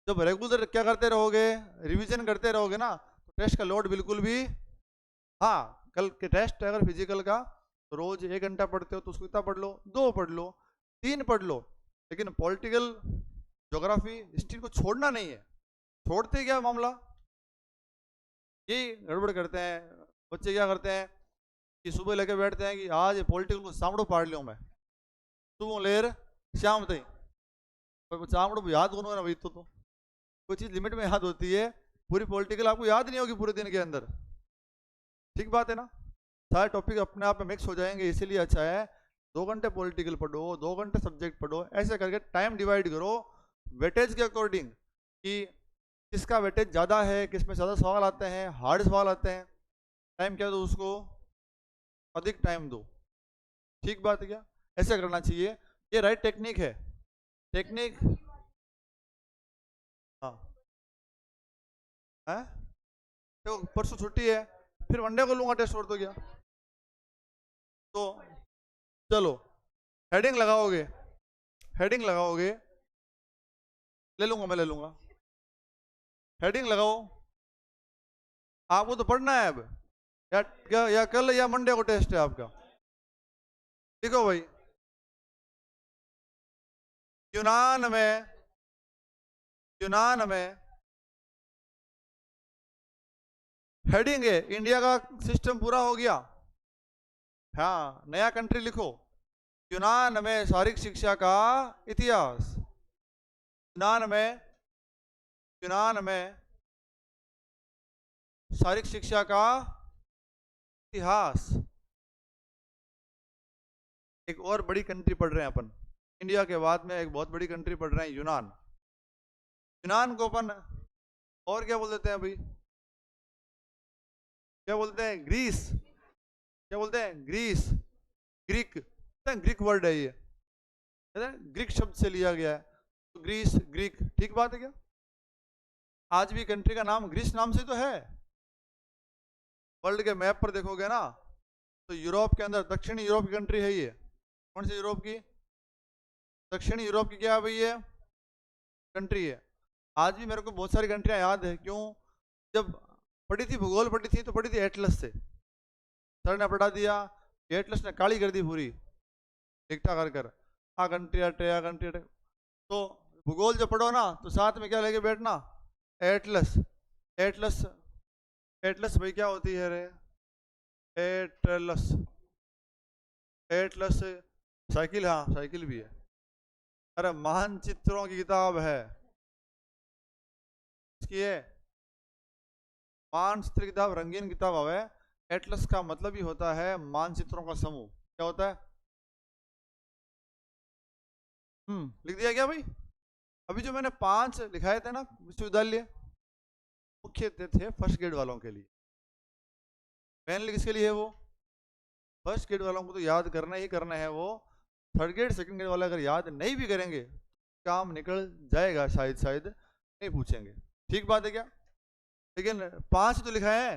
जब रेगुलर क्या करते रहोगे, रिवीजन करते रहोगे ना, तो टेस्ट का लोड बिल्कुल भी। हाँ, कल के टेस्ट अगर फिजिकल का तो रोज 1 घंटा पढ़ते हो तो उसको इतना पढ़ लो, 2 पढ़ लो, 3 पढ़ लो, लेकिन पॉलिटिकल ज्योग्राफी हिस्ट्री को छोड़ना नहीं है। छोड़ते क्या मामला, यही गड़बड़ करते हैं बच्चे। क्या करते हैं कि सुबह लेके बैठते हैं कि आज पॉलिटिकल को सामड़ो पाड़ लियो मैं, सुबह लेर शाम तक सामड़ो याद करो ना भाई। तो कोई चीज़ लिमिट में याद होती है, पूरी पॉलिटिकल आपको याद नहीं होगी पूरे दिन के अंदर। ठीक बात है ना? सारे टॉपिक अपने आप में मिक्स हो जाएंगे, इसीलिए अच्छा है 2 घंटे पॉलिटिकल पढ़ो, 2 घंटे सब्जेक्ट पढ़ो। ऐसे करके टाइम डिवाइड करो वेटेज के अकॉर्डिंग कि किसका वेटेज ज़्यादा है, किस में ज़्यादा सवाल आते हैं, हार्ड सवाल आते हैं। टाइम क्या दो उसको, अधिक टाइम दो। ठीक बात है क्या? ऐसे करना चाहिए, ये राइट टेक्निक है। टेक्निक है? तो परसों छुट्टी है, फिर वनडे को लूंगा टेस्ट, और तो क्या। तो चलो, हेडिंग लगाओगे, हेडिंग लगाओगे, ले लूंगा, मैं ले लूंगा। हेडिंग लगाओ, आपको तो पढ़ना है अब, या क्या, या कल या मंडे को टेस्ट है आपका। देखो भाई, यूनान में, यूनान में हेडिंग है, इंडिया का सिस्टम पूरा हो गया। हाँ, नया कंट्री लिखो, यूनान में शारीरिक शिक्षा का इतिहास। यूनान में, यूनान में शारीरिक शिक्षा का इतिहास। एक और बड़ी कंट्री पढ़ रहे हैं अपन, इंडिया के बाद में एक बहुत बड़ी कंट्री पढ़ रहे हैं, यूनान। यूनान को अपन और क्या बोल देते हैं अभी, क्या बोलते हैं, ग्रीस, क्या बोलते हैं, ग्रीस, ग्रीक, ग्रीक वर्ड है ये, ग्रीक शब्द से लिया गया है, तो ग्रीस, ग्रीक, ठीक बात है क्या। आज भी कंट्री का नाम ग्रीस नाम से तो है। वर्ल्ड के मैप पर देखोगे ना, तो यूरोप के अंदर दक्षिणी यूरोप की कंट्री है ये। कौन सी यूरोप की, दक्षिणी यूरोप की क्या है भाई ये कंट्री है। आज भी मेरे को बहुत सारी कंट्रियां याद है, क्यों, जब पढ़ी थी, भूगोल पढ़ी थी, तो पढ़ी थी एटलस से, सर ने पढ़ा दिया, एटलस ने काली कर दी पूरी, इकट्ठा कर कर, आ कंट्री अटे, आ कंट्री अटे। तो भूगोल जब पढ़ो ना, तो साथ में क्या लेके बैठना, एटलस। एटलस, एटलस भाई क्या होती है रे, एटलस, एटलस साइकिल, हाँ साइकिल भी है। अरे मानचित्रों की किताब है, इसकी है मानचित्र किताब, रंगीन किताब है। एटलस का मतलब ही होता है मानचित्रों का समूह। क्या होता है, लिख दिया क्या भाई। अभी जो मैंने 5 लिखाए थे ना विश्वविद्यालय, मुख्य थे फर्स्ट ग्रेड वालों के लिए, मेनली किसके लिए है वो, फर्स्ट ग्रेड वालों को तो याद करना ही करना है। वो थर्ड ग्रेड सेकंड ग्रेड वाले अगर याद नहीं भी करेंगे, काम निकल जाएगा, शायद शायद नहीं पूछेंगे, ठीक बात है क्या। लेकिन 5 तो लिखा है,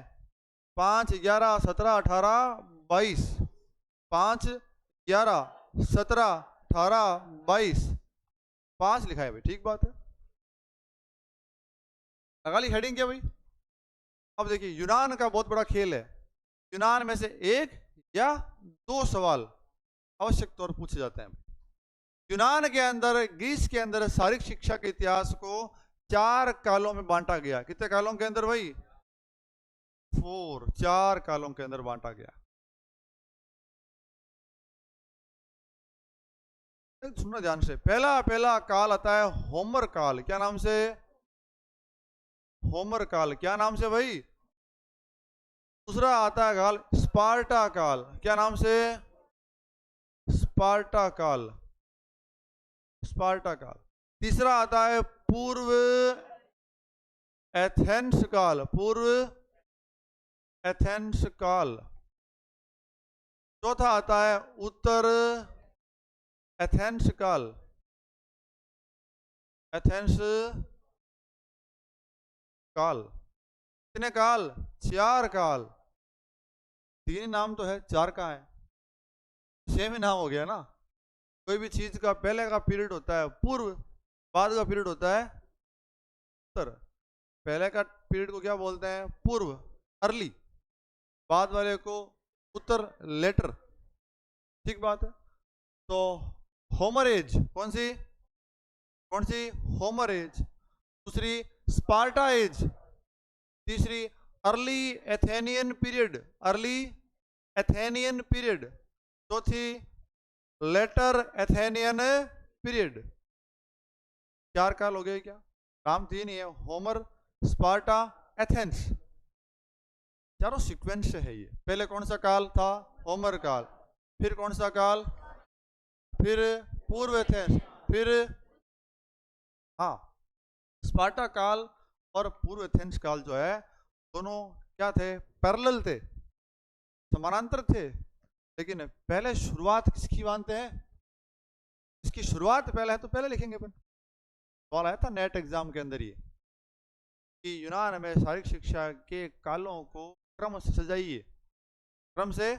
5, 11, 17, 18, 22, 5, 11, 17, 18, 22, 5 लिखा है भाई, ठीक बात है। लगा ली हेडिंग क्या भाई। अब देखिए, यूनान का बहुत बड़ा खेल है, यूनान में से 1 या 2 सवाल आवश्यक तौर पर पूछे जाते हैं। यूनान के अंदर, ग्रीस के अंदर शारीरिक शिक्षा के इतिहास को 4 कालों में बांटा गया। कितने कालों के अंदर भाई, 4 कालों के अंदर बांटा गया। सुनना ध्यान से, पहला काल आता है होमर काल, क्या नाम से, होमर काल, क्या नाम से भाई। दूसरा आता है काल स्पार्टा काल, क्या नाम से, स्पार्टा काल, स्पार्टा काल। तीसरा आता है पूर्व एथेंस काल, पूर्व एथेंस काल। चौथा आता है उत्तर एथेंस काल, एथेंस काल। कितने काल, 4 काल। 3 नाम तो है, 4 का है, सेम ही नाम हो गया ना। कोई भी चीज का पहले का पीरियड होता है पूर्व, बाद का पीरियड होता है उत्तर। पहले का पीरियड को क्या बोलते हैं, पूर्व, अर्ली, बाद वाले को उत्तर, लेटर, ठीक बात है। तो होमर एज कौन सी, कौन सी, होमर एज। दूसरी स्पार्टा एज। तीसरी early Athenian period, early Athenian period. चौथी लेटर एथेनियन पीरियड। 4 काल हो गए क्या, नाम 3 ही है, होमर, स्पार्टा, एथेंस, चारों सीक्वेंस से है ये। पहले कौन सा काल था, होमर काल, फिर कौन सा काल, फिर पूर्व एथेंस, फिर हाँ स्पार्टा काल और पूर्व एथेंस काल जो है, दोनों क्या थे, पैरेलल थे, समानांतर थे। लेकिन पहले शुरुआत किसकी मानते हैं, इसकी शुरुआत पहले है तो पहले लिखेंगे अपन। सवाल आया था नेट एग्जाम के अंदर ये, कि यूनान में शारीरिक शिक्षा के कालों को क्रम से सजाइए। क्रम से,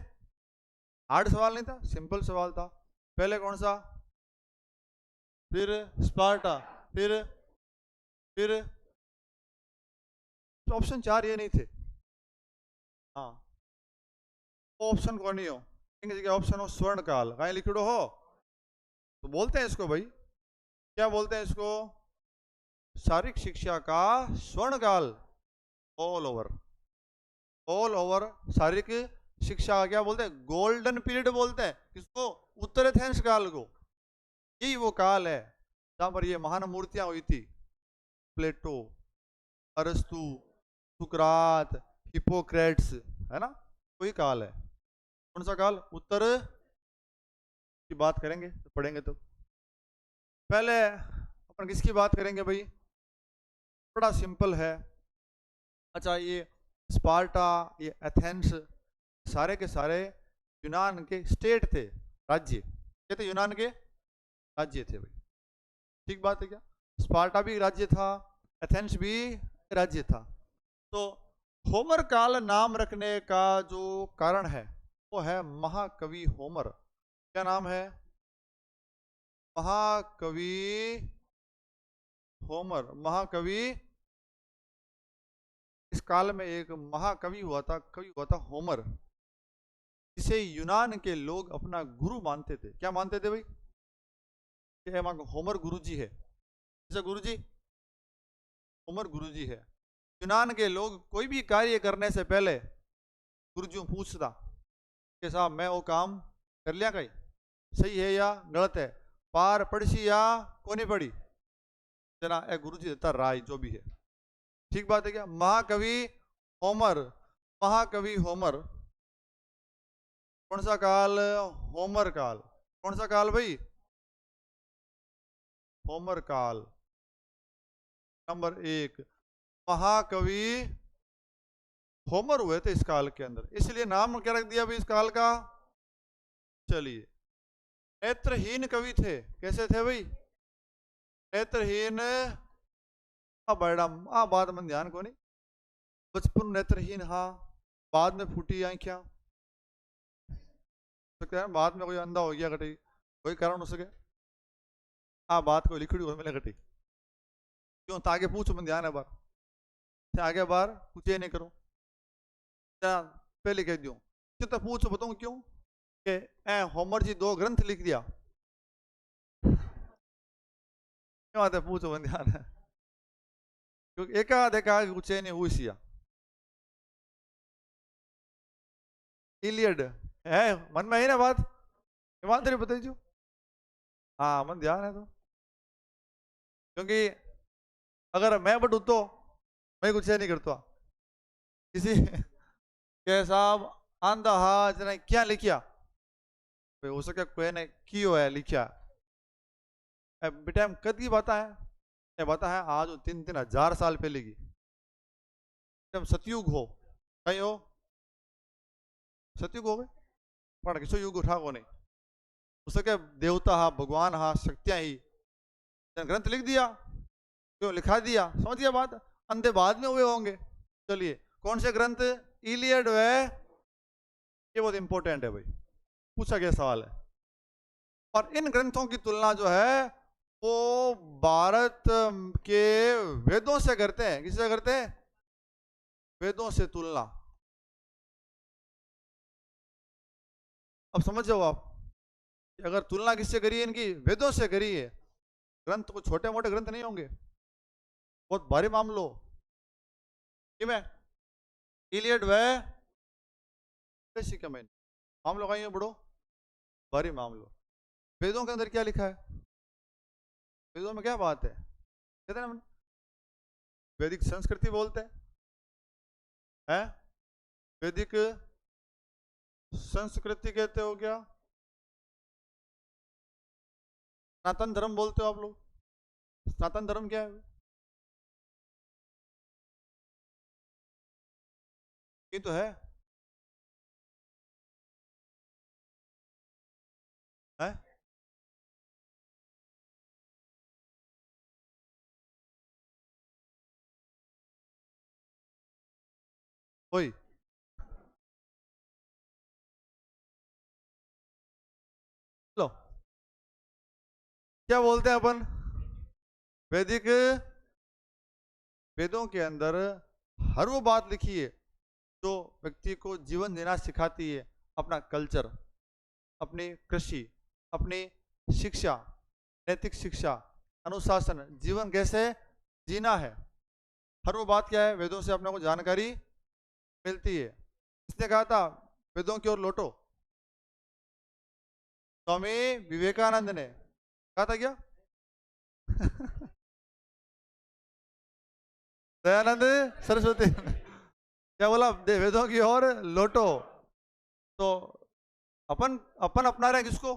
हार्ड सवाल नहीं था, सिंपल सवाल था। पहले कौन सा, फिर स्पार्टा, फिर ऑप्शन 4 ये नहीं थे। हाँ, ऑप्शन को नहीं हो, किसी के ऑप्शन हो स्वर्ण काल, कहीं लिखिड़ो हो तो बोलते हैं इसको भाई, क्या बोलते हैं इसको, शारीरिक शिक्षा का स्वर्ण काल। ऑल ओवर, ऑल ओवर शारीरिक शिक्षा का क्या बोलते हैं, गोल्डन पीरियड बोलते हैं किसको, उत्तर एथेंस काल को। यही वो काल है जहां पर ये महान मूर्तियां हुई थी, प्लेटो, अरस्तु, सुकरात, हिपोक्रेट्स, है ना, वही काल है। कौन सा काल, उत्तर की बात करेंगे तो पढ़ेंगे तो। पहले अपन किसकी बात करेंगे भाई, बड़ा सिंपल है। अच्छा, ये स्पार्टा, ये एथेंस, सारे के सारे यूनान के स्टेट थे, राज्य, ये थे यूनान के राज्य थे भाई। ठीक बात है क्या, स्पार्टा भी राज्य था, एथेंस भी राज्य था। तो होमर काल नाम रखने का जो कारण है वो है महाकवि होमर। क्या नाम है, महाकवि होमर। महाकवि, इस काल में एक महाकवि हुआ था, कवि हुआ था होमर, जिसे यूनान के लोग अपना गुरु मानते थे। क्या मानते थे भाई, कि होमर गुरुजी है, जैसे गुरुजी, होमर गुरुजी है। यूनान के लोग कोई भी कार्य करने से पहले गुरुजी पूछता कि साहब मैं वो काम कर लिया, कहीं सही है या गलत है, पार पड़सी या को नहीं पड़ी, जना ए गुरुजी देता राय जो भी है। ठीक बात है क्या, महाकवि होमर, महाकवि होमर, कौन सा काल, होमर काल। कौन सा काल भाई, होमर काल। नंबर 1, महाकवि होमर हुए थे इस काल के अंदर, इसलिए नाम क्या रख दिया भाई इस काल का। चलिए, नेत्रहीन कवि थे, कैसे थे भाई, नेत्रहीन, बड़ा बाद में ध्यान को नहीं, बचपन नेत्रहीन, हाँ, बाद में फूटी आंखियां, सकता है बाद में कोई अंधा हो गया घटी, कोई कारण हो सके, बात कोई लिखड़ी हो मिले घटी, क्यों तागे पूछ में ध्यान है बार से आगे बार कुछ ये नहीं करो, पहले कह दूं, तो पूछ बताऊं क्यों, कि होमर जी 2 ग्रंथ लिख दिया, क्यों आते पूछो में ध्यान है, क्योंकि एकाध कुछ नहीं हुई सिया, इलियड है मन में, है ना बात, ईमानदारी बताइए। हाँ मन ध्यान है तो, क्योंकि अगर मैं बटू तो मैं कुछ नहीं करता, किसी के साहब आंधा हाथ ने क्या लिखिया, हो सके कोई ने कियो है लिखिया, बेटा कद की बात है, ये बात है आज 3-3 हजार साल पहले की, जब सतयुग हो, कहीं हो सतयुग हो गए, पर किसो युग उठा को नहीं, हो सके देवता हा, भगवान हा, शक्तियां ही ग्रंथ लिख दिया, क्यों लिखा दिया, समझ गया बात, अंधे बाद में हुए होंगे। चलिए, कौन से ग्रंथ, इलियड है, ये बहुत इंपॉर्टेंट है भाई, पूछा गया सवाल है। और इन ग्रंथों की तुलना जो है वो भारत के वेदों से करते हैं, किससे करते हैं, वेदों से तुलना। अब समझ जाओ आप, अगर तुलना किससे करी है इनकी, वेदों से करी है। ग्रंथ को छोटे मोटे ग्रंथ नहीं होंगे, बहुत भारी मामलो, कि मैं इलियड व के मामलो कहीं बड़ो भारी मामलो। वेदों के अंदर क्या लिखा है, वेदों में क्या बात है, कहते हैं ना वैदिक संस्कृति बोलते हैं, वैदिक संस्कृति कहते हो क्या, सनातन धर्म बोलते हो आप लोग, सनातन धर्म क्या ये तो है वही। लो, क्या बोलते हैं अपन, वैदिक वेदों के अंदर हर वो बात लिखी है जो व्यक्ति को जीवन जीना सिखाती है। अपना कल्चर, अपनी कृषि, अपनी शिक्षा, नैतिक शिक्षा, अनुशासन, जीवन कैसे जीना है, हर वो बात क्या है, वेदों से अपने को जानकारी मिलती है। इसने कहा था वेदों की ओर लौटो, स्वामी विवेकानंद ने कहा था क्या? दयानंद सरस्वती ने क्या बोला? वेदों की ओर लौटो। तो अपन अपन अपना रहे हैं किसको?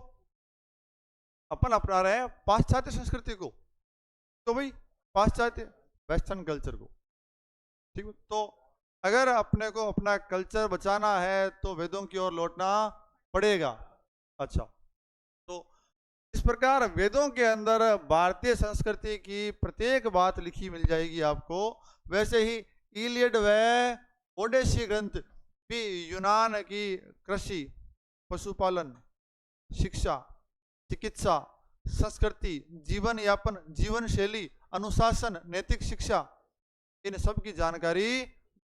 अपन अपना रहे हैं पाश्चात्य संस्कृति को, तो भाई पाश्चात्य वेस्टर्न कल्चर को। ठीक है, तो अगर अपने को अपना कल्चर बचाना है तो वेदों की ओर लौटना पड़ेगा। अच्छा, तो इस प्रकार वेदों के अंदर भारतीय संस्कृति की प्रत्येक बात लिखी मिल जाएगी आपको। वैसे ही इलियड व ओडेसी ग्रंथ भी यूनान की कृषि, पशुपालन, शिक्षा, चिकित्सा, संस्कृति, जीवन यापन, जीवन शैली, अनुशासन, नैतिक शिक्षा, इन सब की जानकारी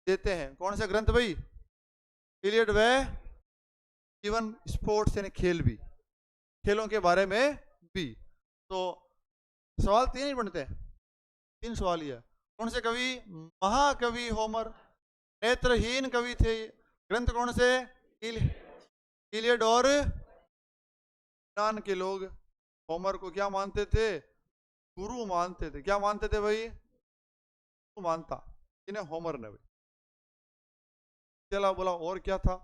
देते हैं। कौन से ग्रंथ भाई? इलियड व इवन स्पोर्ट्स यानी खेल भी, खेलों के बारे में भी। तो सवाल तीन ही बनते हैं, तीन सवाल ही है। कौन से कवि? महाकवि होमर। नेत्रहीन कवि थे। ग्रंथ कौन से? इलियड और यूनान के लोग होमर को क्या मानते थे? गुरु मानते थे। क्या मानते थे भाई? गुरु मानता इन्हें होमर ने भाई। चला बोला और क्या था?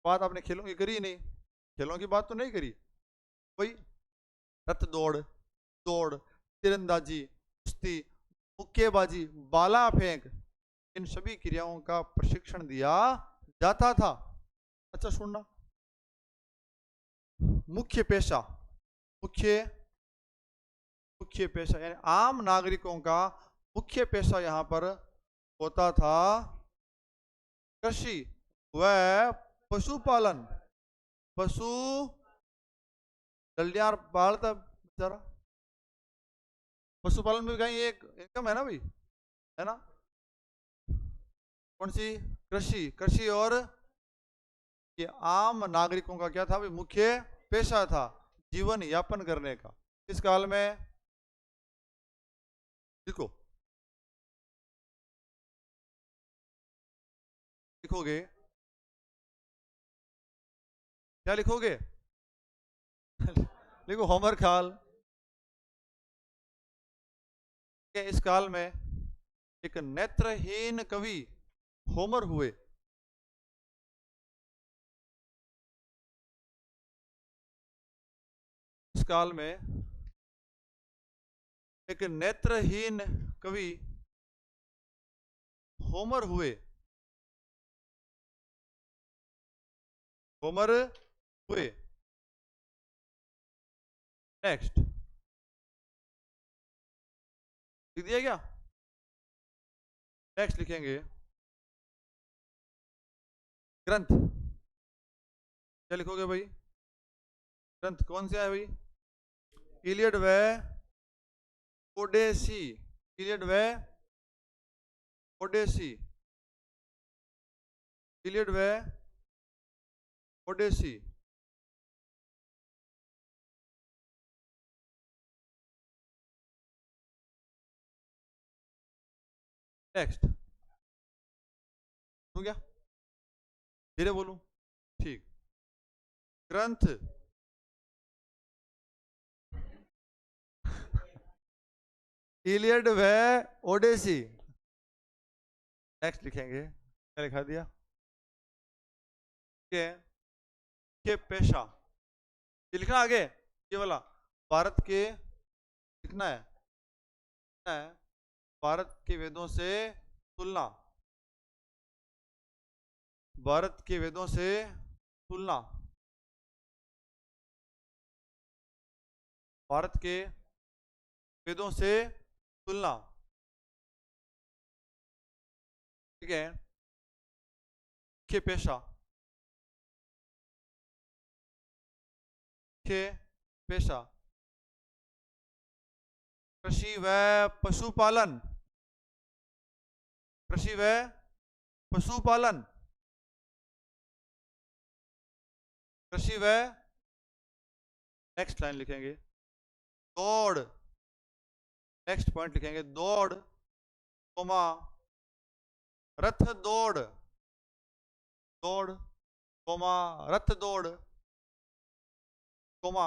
बात आपने खेलों की करी नहीं, खेलों की बात तो नहीं करी भाई। रथ दौड़, दौड़, तीरंदाजी, कुश्ती, मुक्केबाजी, बाला फेंक, इन सभी क्रियाओं का प्रशिक्षण दिया जाता था। अच्छा सुनना, मुख्य पेशा, मुख्य मुख्य पेशा यानी आम नागरिकों का मुख्य पेशा यहां पर होता था कृषि व पशुपालन। पशु जल्दियार पालता बेचारा, पशुपालन में कहीं एक इनकम है ना भाई, है ना? कौन सी? कृषि। कृषि और ये आम नागरिकों का क्या था भाई? मुख्य पेशा था जीवन यापन करने का। इस काल में लिखो, लिखोगे क्या लिखोगे? लिखो होमर काल के इस काल में एक नेत्रहीन कवि होमर हुए। इस काल में एक नेत्रहीन कवि होमर हुए। होमर हुए। नेक्स्ट लिख दिया क्या? नेक्स्ट लिखेंगे ग्रंथ। क्या लिखोगे भाई? ग्रंथ कौन सा है भाई? इलियड व ओडेसी। इलियड व ओडेसी। इलियड व ओडेसी। नेक्स्ट हो गया? धीरे बोलूं? ठीक। ग्रंथ इलियड व ओडेसी। नेक्स्ट लिखेंगे, क्या लिखा दिया? के पेशा, ये लिखना आगे, ये वाला भारत के लिखना है, लिखना है भारत के वेदों से तुलना। भारत के वेदों से तुलना। भारत के वेदों से तुलना। ठीक है, मुख्य पेशा, मुख्य पेशा कृषि व पशुपालन, कृषि व पशुपालन, कृषि व, नेक्स्ट लाइन लिखेंगे दौड़, नेक्स्ट पॉइंट लिखेंगे दौड़, कोमा रथ दौड़, दौड़, कोमा रथ दौड़, कोमा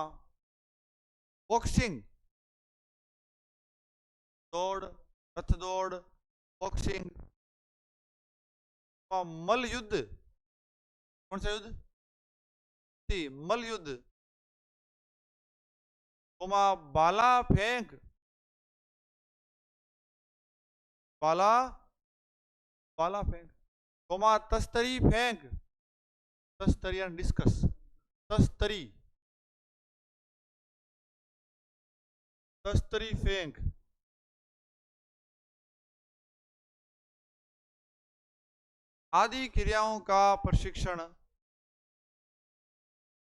बॉक्सिंग, दौड़, रथ दौड़, बॉक्सिंग, मल युद्ध, कौन सा युद्ध? मल युद्ध, कोमा बाला फेंक, बाला, बाला फेंक, कोमा तस्तरी फेंक, तस्तरी एंड डिस्कस, तस्तरी, तस्तरी फेंक, आदि क्रियाओं का प्रशिक्षण,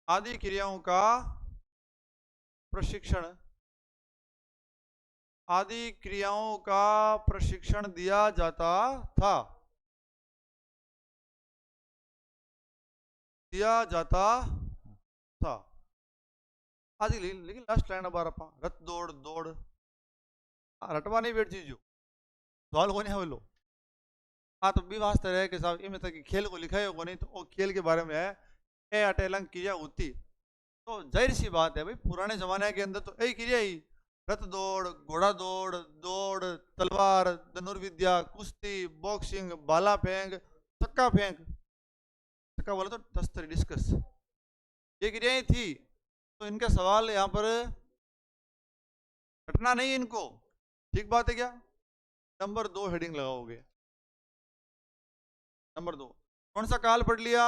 आदि क्रियाओं का प्रशिक्षण, आदि क्रियाओं का प्रशिक्षण दिया जाता था, दिया जाता था। आज लेकिन लास्ट लाइन बार अपा रथ दौड़, दौड़ रटवा नहीं बैठ चीजो सवाल को नहीं हवेलो। हाँ तो भी वास्ते रहे कि साहब इनमें तक खेल को लिखा है को नहीं, तो वो खेल के बारे में है ए अटेलंग क्रिया होती, तो जाहिर सी बात है भाई पुराने जमाने के अंदर तो यही क्रिया ही, रथ दौड़, घोड़ा दौड़, दौड़, तलवार, धनुर्विद्या, कुश्ती, बॉक्सिंग, भाला फेंक, चक्का फेंक, चक्का बोला तो तस्तरी डिस्कस, ये क्रियाएं थी। तो इनका सवाल यहाँ पर रटना नहीं इनको, ठीक बात है क्या? नंबर 2 हेडिंग लगाओगे, नंबर 2 कौन सा काल पढ़ लिया?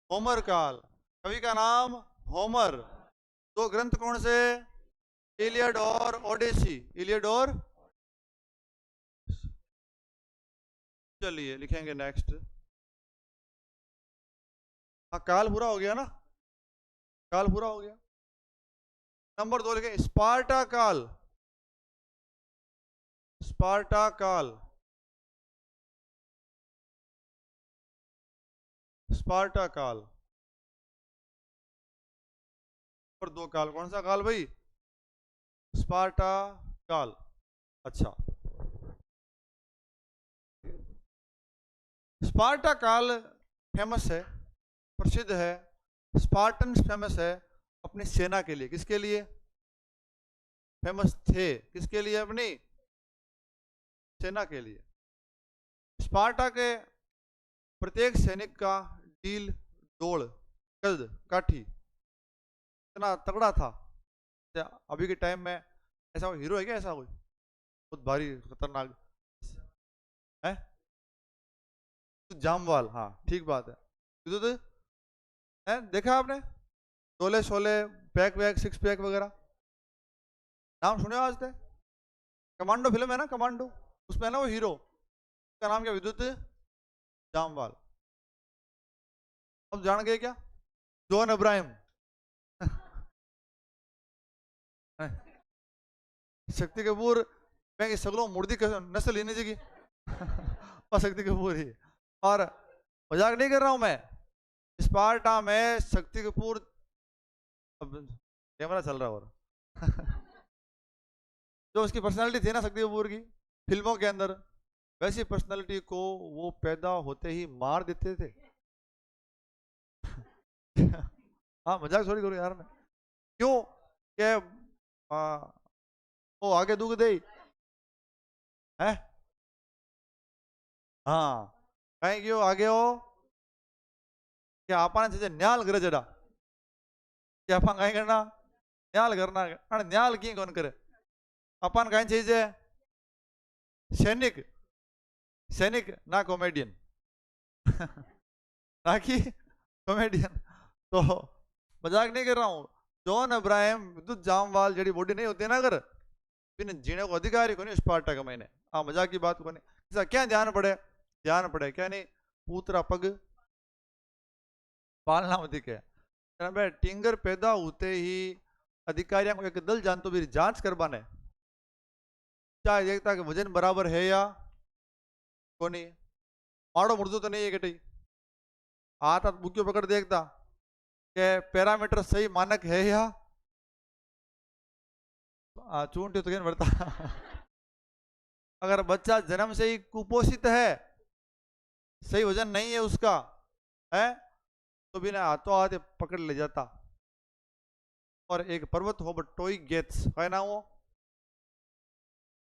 होमर काल, कवि का नाम होमर, दो ग्रंथ कौन से? इलियड और ओडेसी, इलियड और, चलिए लिखेंगे नेक्स्ट। हाँ काल पूरा हो गया ना, काल पूरा हो गया। नंबर 2 लिखें स्पार्टा काल, स्पार्टा काल, स्पार्टा काल। नंबर 2 काल कौन सा काल भाई? स्पार्टा काल। अच्छा, स्पार्टा काल फेमस है, प्रसिद्ध है, स्पार्टन्स फेमस है अपनी सेना के लिए। किसके लिए फेमस थे? किसके लिए? अपनी सेना के लिए। स्पार्टा के प्रत्येक सैनिक का डील, डोल, कद, काठी इतना तगड़ा था। अभी के टाइम में ऐसा कोई हीरो है क्या? ऐसा कोई बहुत भारी खतरनाक है? जामवाल, हाँ ठीक बात है। विद्युत है, देखा आपने डोले शोले, पैक वैक, सिक्स पैक वगैरह, नाम सुने आज तक? कमांडो फिल्म है ना, कमांडो, उसमें है ना वो हीरो, उसका नाम क्या? विद्युत जामवाल। अब जान गए क्या? जॉन अब्राहम शक्ति कपूर मैं सगलों मुर्दी नस्ल लेने जगी और शक्ति कपूर ही, और मजाक नहीं कर रहा हूं मैं। स्पार्टा में शक्ति कपूर, अब कैमरा चल रहा और जो उसकी पर्सनालिटी थी ना शक्ति कपूर की फिल्मों के अंदर, वैसी पर्सनालिटी को वो पैदा होते ही मार देते थे हाँ मजाक थोड़ी करो यार मैं, क्यों? क्या वो आगे दुख दे है? हाँ कहीं क्यों आगे हो कि आपने से न्याल करे जड़ा कि अपन कहीं करना न्याल करना, अरे न्याल की कौन करे? अपन कहीं चाहिए सैनिक, सैनिक ना कॉमेडियन ना कि कॉमेडियन। तो मजाक नहीं कर रहा हूँ। जॉन अब्राहम, विद्युत जामवाल जड़ी बॉडी नहीं होती ना, अगर बिन जीने को अधिकारी को नहीं स्पार्टा का मैंने, हाँ मजाक की बात को नहीं। क्या ध्यान पड़े? ध्यान पड़े क्या नहीं? पूतरा पग पालना अधिक है। भाई टिंगर पैदा होते ही अधिकारियों को एक दल जानतो भी जांच करवाने, चाहे देखता कि वजन बराबर है या कोनी, माड़ो मुर्दो तो नहीं है कटी, हाथ हाथ बुक्यो पकड़ देखता के पैरामीटर सही मानक है या चूंटी तो बढ़ता अगर बच्चा जन्म से ही कुपोषित है, सही वजन नहीं है उसका, है तो बिना हाथों हाथ पकड़ ले जाता। और एक पर्वत हो टोई गेट्स है ना, वो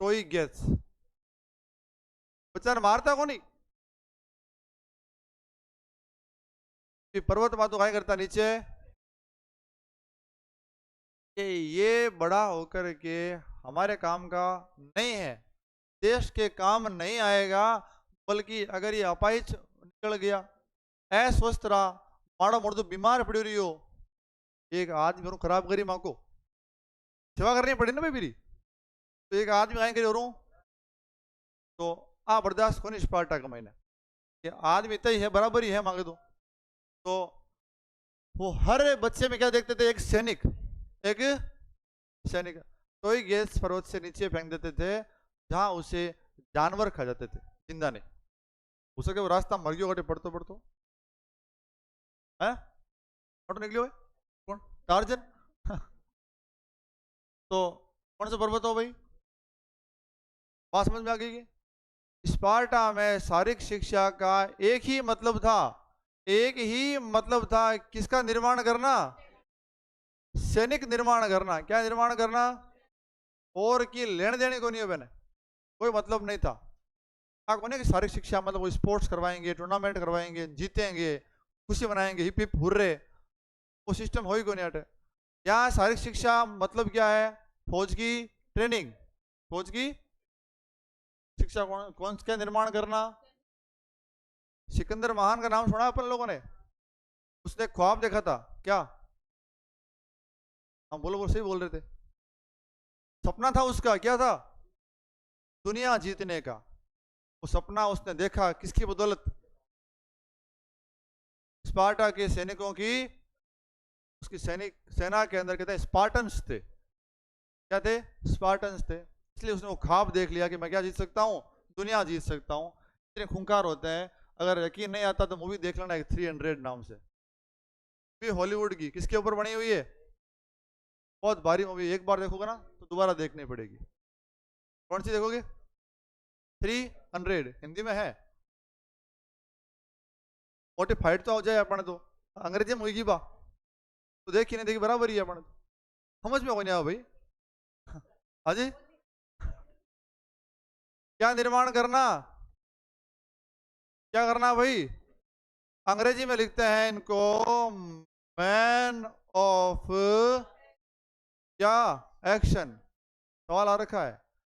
टोई गेट्स बच्चा ने मारता को नहीं, पर्वत में तो क्या करता नीचे कि ये बड़ा होकर के हमारे काम का नहीं है, देश के काम नहीं आएगा, बल्कि अगर ये अपाइच निकल गया, अस्वस्थ रहा, माड़ो मोड़ तो बीमार पड़ी रही हो, एक आदमी और खराब करी माँ को सेवा करनी पड़ी ना भाई मेरी, तो एक आदमी आए करे और तो आ बर्दाश्त को नहीं स्पार्टा का महीने, ये आदमी तय है बराबर ही है मांगे तो वो हर बच्चे में क्या देखते थे, एक सैनिक, एक सैनिक। तो ही गैस पर्वत से नीचे फेंक देते थे जहां उसे जानवर खा जाते थे, जिंदा नहीं हो सके, वो रास्ता मर गयो घटे पड़तो पड़तो है, ऑटो निकलियो कौन, टार्जन तो कौन सा पर्वत हो भाई, बात समझ में आ गई। स्पार्टा में शारीरिक शिक्षा का एक ही मतलब था, एक ही मतलब था, किसका निर्माण करना, सैनिक निर्माण करना। क्या निर्माण करना, और की लेने देने को नहीं हो बने, कोई मतलब नहीं था। को नहीं कि शारीरिक शिक्षा मतलब वो स्पोर्ट्स करवाएंगे, टूर्नामेंट करवाएंगे, जीतेंगे, खुशी मनाएंगे, हिप हिप हुर्रे, वो सिस्टम हो ही को नहीं हटे। यहाँ शारीरिक शिक्षा मतलब क्या है, फौज की ट्रेनिंग, फौज की शिक्षा, कौन क्या निर्माण करना। सिकंदर महान का नाम सुना अपन लोगों ने, उसने ख्वाब देखा था क्या, हम बोलो सही बोल रहे थे, सपना था उसका, क्या था, दुनिया जीतने का। वो सपना उसने देखा किसकी बदौलत, स्पार्टा के सैनिकों की, उसकी सैनिक सेना के अंदर कहते हैं स्पार्टन्स थे, क्या थे, स्पार्टन्स थे। इसलिए उसने वो ख्वाब देख लिया कि मैं क्या जीत सकता हूँ, दुनिया जीत सकता हूँ। इतने खूंखार होते हैं, अगर यकीन नहीं आता तो मूवी देख लेना, 300 नाम से, हॉलीवुड की, किसके ऊपर बनी हुई है, बहुत भारी मूवी, एक बार देखोगे ना तो दोबारा देखनी पड़ेगी। कौन सी देखोगे, 300 हिंदी में है, मोटी फाइट तो हो जाए अपने तो, अंग्रेजी में हुई बा तो देखी नहीं देखी बराबर ही है अपने तो, समझ में कोई नहीं आओ भाई। हाँ जी, क्या निर्माण करना, क्या करना भाई, अंग्रेजी में लिखते हैं इनको मैन ऑफ क्या एक्शन। सवाल आ रखा है,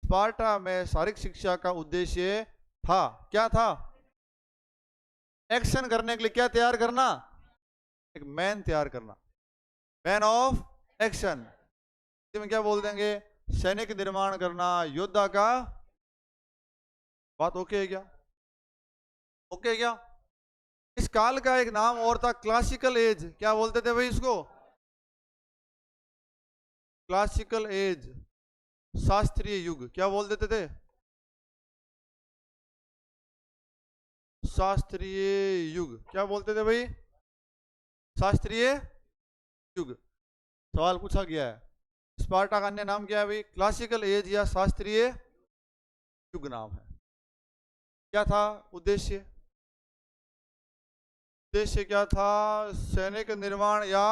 स्पार्टा में शारीरिक शिक्षा का उद्देश्य था, क्या था, एक्शन करने के लिए क्या तैयार करना, एक मैन तैयार करना, मैन ऑफ एक्शन। में क्या बोल देंगे, सैनिक निर्माण करना, योद्धा का, बात ओके है क्या, ओके है क्या। इस काल का एक नाम और था क्लासिकल एज, क्या बोलते थे भाई इसको, क्लासिकल एज, शास्त्रीय युग, क्या बोल देते थे, शास्त्रीय युग, क्या बोलते थे भाई, शास्त्रीय युग। सवाल पूछा गया है, स्पार्टा का अन्य नाम क्या है भाई, क्लासिकल एज या शास्त्रीय युग नाम है। क्या था उद्देश्य, उद्देश्य क्या था, सैनिक निर्माण या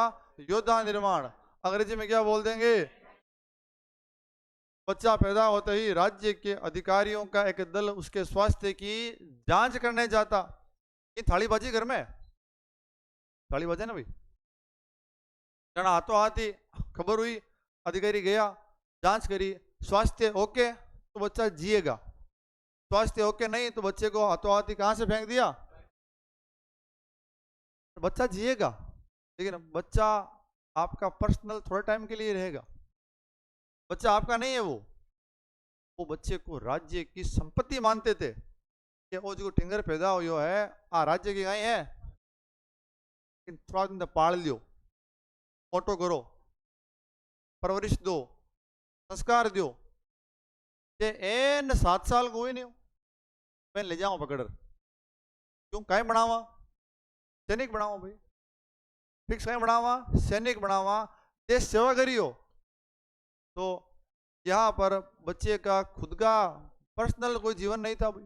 योद्धा निर्माण, अंग्रेजी में क्या बोल देंगे। बच्चा पैदा होते ही राज्य के अधिकारियों का एक दल उसके स्वास्थ्य की जांच करने जाता। ये थाली बाजी घर में, थाली बाजे ना भाई, जना हाथों हाथ ही खबर हुई, अधिकारी गया, जांच करी, स्वास्थ्य ओके तो बच्चा जिएगा, स्वास्थ्य ओके नहीं तो बच्चे को हाथों हाथ ही कहां से फेंक दिया, तो बच्चा जिएगा, लेकिन बच्चा आपका पर्सनल थोड़े टाइम के लिए रहेगा, बच्चा आपका नहीं है। वो बच्चे को राज्य की संपत्ति मानते थे कि वो जो टिंगर पैदा हुआ है आ राज्य की गाय है, थोड़ा दिन पाल लियो, मोटो करो, परवरिश दो, संस्कार दो, जे एन 7 साल को ही नहीं हो मैं ले जाऊं पकड़, क्यों काहे बनावा, सैनिक बनावा भाई, फिक्स काहे बनावा, सैनिक बनावा, देश सेवा करियो। तो यहाँ पर बच्चे का खुद का पर्सनल कोई जीवन नहीं था भाई,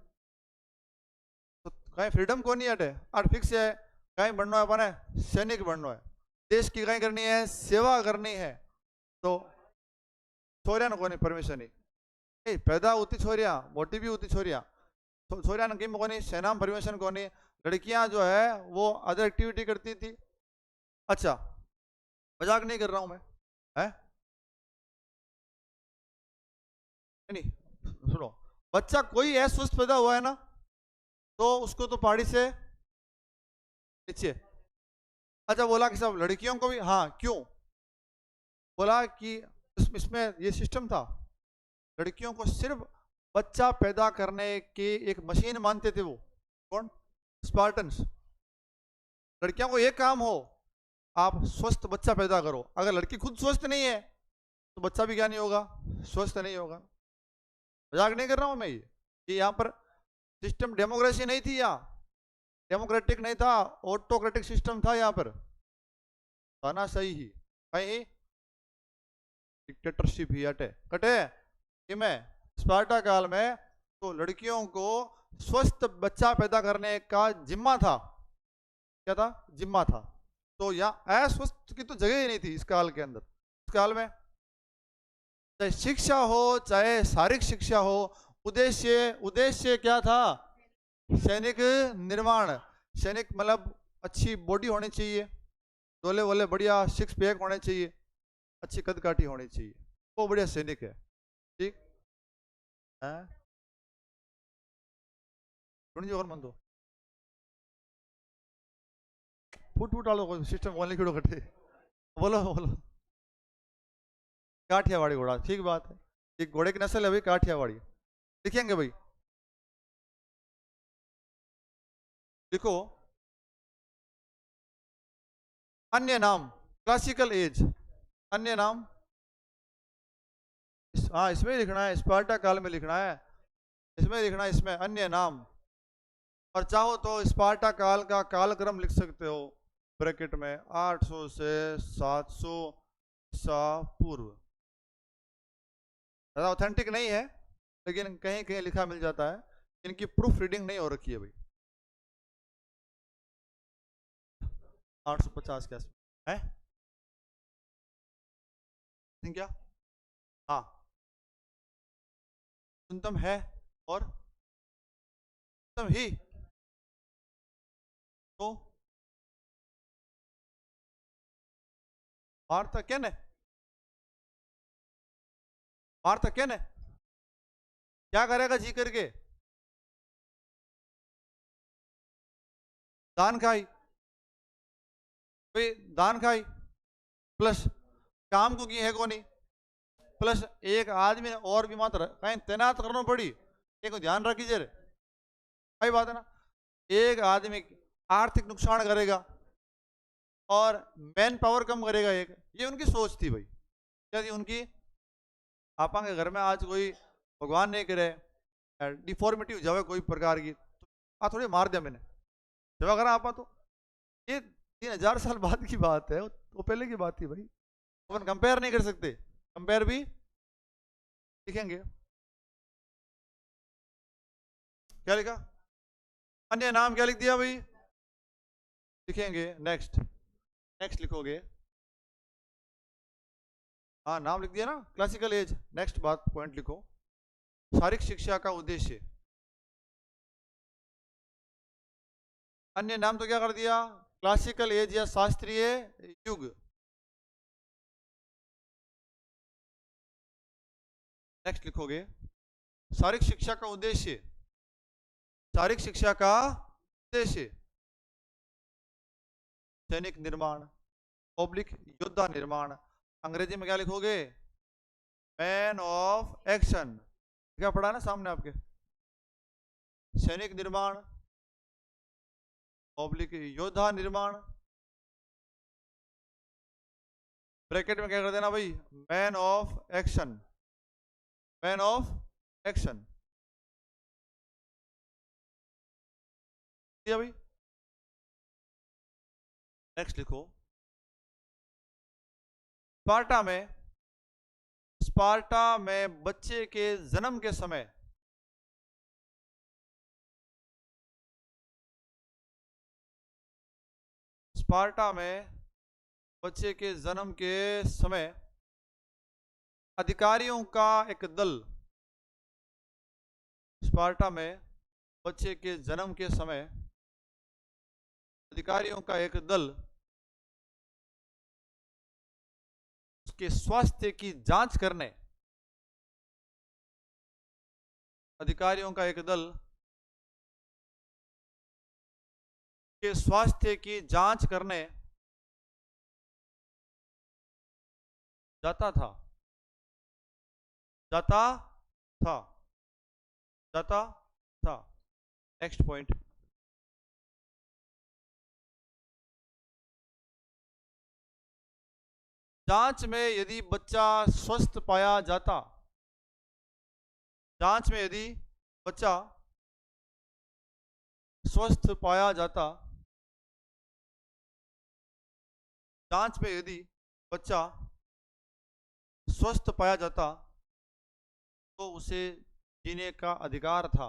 तो कहीं फ्रीडम को नहीं हटे, और फिक्स है कहीं बनना है अपने सैनिक बनना है, देश की कहीं करनी है, सेवा करनी है। तो छोरिया को नहीं परमिशन नहीं, पैदा होती छोरिया, मोटी भी होती छोरिया, छोरिया ने कहीं को नहीं, सेना में परमिशन को नहीं, लड़कियां जो है वो अदर एक्टिविटी करती थी। अच्छा, मजाक नहीं कर रहा हूं मैं, है नहीं, सुनो, बच्चा कोई अस्वस्थ पैदा हुआ है ना, तो उसको तो पहाड़ी से नीचे। अच्छा, बोला कि सब लड़कियों को भी, हाँ क्यों बोला कि इसमें ये सिस्टम था, लड़कियों को सिर्फ बच्चा पैदा करने की एक मशीन मानते थे वो, कौन, स्पार्टन्स। लड़कियों को एक काम हो, आप स्वस्थ बच्चा पैदा करो, अगर लड़की खुद स्वस्थ नहीं है तो बच्चा भी क्या नहीं होगा, स्वस्थ नहीं होगा। मजाक नहीं कर रहा हूं मैं, ये यहाँ पर सिस्टम डेमोक्रेसी नहीं थी, यहाँ डेमोक्रेटिक नहीं था, ऑटोक्रेटिक सिस्टम था यहाँ पर, था सही ही, कहीं डिक्टेटरशिप ही हटे कटे कि मैं स्पार्टा काल में तो लड़कियों को स्वस्थ बच्चा पैदा करने का जिम्मा था, क्या था, जिम्मा था। तो यहाँ अस्वस्थ की तो जगह ही नहीं थी इस काल के अंदर। इस काल में चाहे शिक्षा हो चाहे शारीरिक शिक्षा हो, उद्देश्य उद्देश्य क्या था, सैनिक निर्माण। सैनिक मतलब अच्छी बॉडी होनी चाहिए, डोले वोले बढ़िया, 6 पैक होने चाहिए, अच्छी कद काठी होनी चाहिए, वो बढ़िया सैनिक है, ठीक है। और मन दो फुट फुट वालों सिस्टम बोलने की कटे, बोलो बोलो, काठियावाड़ी घोड़ा, ठीक बात है, एक घोड़े की नस्ल है भाई काठियावाड़ी, लिखेंगे भाई, लिखो अन्य नाम, क्लासिकल एज, अन्य नाम, हाँ इसमें लिखना है, स्पार्टा काल में लिखना है, इसमें लिखना है, इसमें अन्य नाम, और चाहो तो स्पार्टा काल का कालक्रम लिख सकते हो ब्रैकेट में, 800 से 700 सा पूर्व। ज़्यादा ऑथेंटिक नहीं है लेकिन कहीं कहीं लिखा मिल जाता है, इनकी प्रूफ रीडिंग नहीं हो रखी है भाई। 850 के आसपास है क्या, हाँ न्यूनतम है, और न्यूनतम ही, तो मारता क्या ने, मारता क्या ने, क्या करेगा जी करके, दान खाई भाई, दान खाई प्लस काम को की है को नहीं, प्लस एक आदमी ने और भी मात्र कहीं तैनात करना पड़ी, एक ध्यान रखी जरे, सही बात है ना, एक आदमी आर्थिक नुकसान करेगा और मैन पावर कम करेगा एक, ये उनकी सोच थी भाई, क्या थी उनकी, आपा के घर में आज कोई भगवान नहीं करे डिफॉर्मिटी हो जावे कोई प्रकार की, तो आ थोड़ी मार दिया मैंने, सेवा करा आपा, तो ये 3000 साल बाद की बात है, वो पहले की बात थी भाई, अपन कंपेयर नहीं कर सकते, कंपेयर भी लिखेंगे, क्या लिखा, अन्य नाम क्या लिख दिया भाई, लिखेंगे नेक्स्ट, नेक्स्ट लिखोगे, हाँ नाम लिख दिया ना, क्लासिकल एज, नेक्स्ट बात पॉइंट लिखो, शारीरिक शिक्षा का उद्देश्य, अन्य नाम तो क्या कर दिया, क्लासिकल एज या शास्त्रीय युग, नेक्स्ट लिखोगे शारीरिक शिक्षा का उद्देश्य, शारीरिक शिक्षा का उद्देश्य सैनिक निर्माण, पब्लिक योद्धा निर्माण, अंग्रेजी में क्या लिखोगे, मैन ऑफ एक्शन, क्या पढ़ा ना सामने आपके, सैनिक निर्माण, पब्लिक योद्धा निर्माण, ब्रैकेट में क्या कर देना भाई, man of action, man of action दिया भाई। नेक्स्ट लिखो, स्पार्टा में बच्चे के जन्म के समय स्पार्टा में बच्चे के जन्म के समय अधिकारियों का एक दल, स्पार्टा में बच्चे के जन्म के समय अधिकारियों का एक दल उसके स्वास्थ्य की जांच करने, अधिकारियों का एक दल के स्वास्थ्य की जांच करने जाता था, जाता था, जाता था। नेक्स्ट पॉइंट, जांच में यदि बच्चा स्वस्थ पाया जाता, जांच में यदि बच्चा स्वस्थ पाया जाता, जांच में यदि बच्चा स्वस्थ पाया जाता तो उसे जीने का अधिकार था,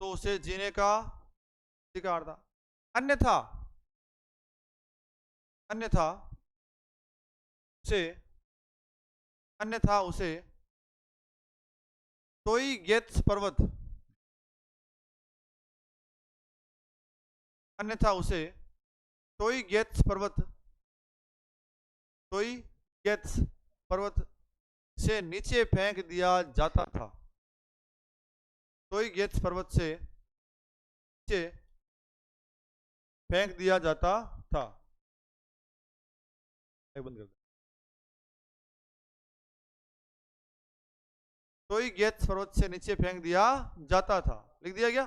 तो उसे जीने का अधिकार था। अन्यथा अन्यथा उसे अन्यथा उसे टोई गेट्स पर्वत, अन्यथा उसे टोई गेट्स पर्वत, टोई गेट्स पर्वत से नीचे फेंक दिया जाता था, टोई गेट्स पर्वत से नीचे फेंक दिया जाता था। बंद कर दे। टोई गेट्स पर्वत से नीचे फेंक दिया जाता था, लिख दिया गया।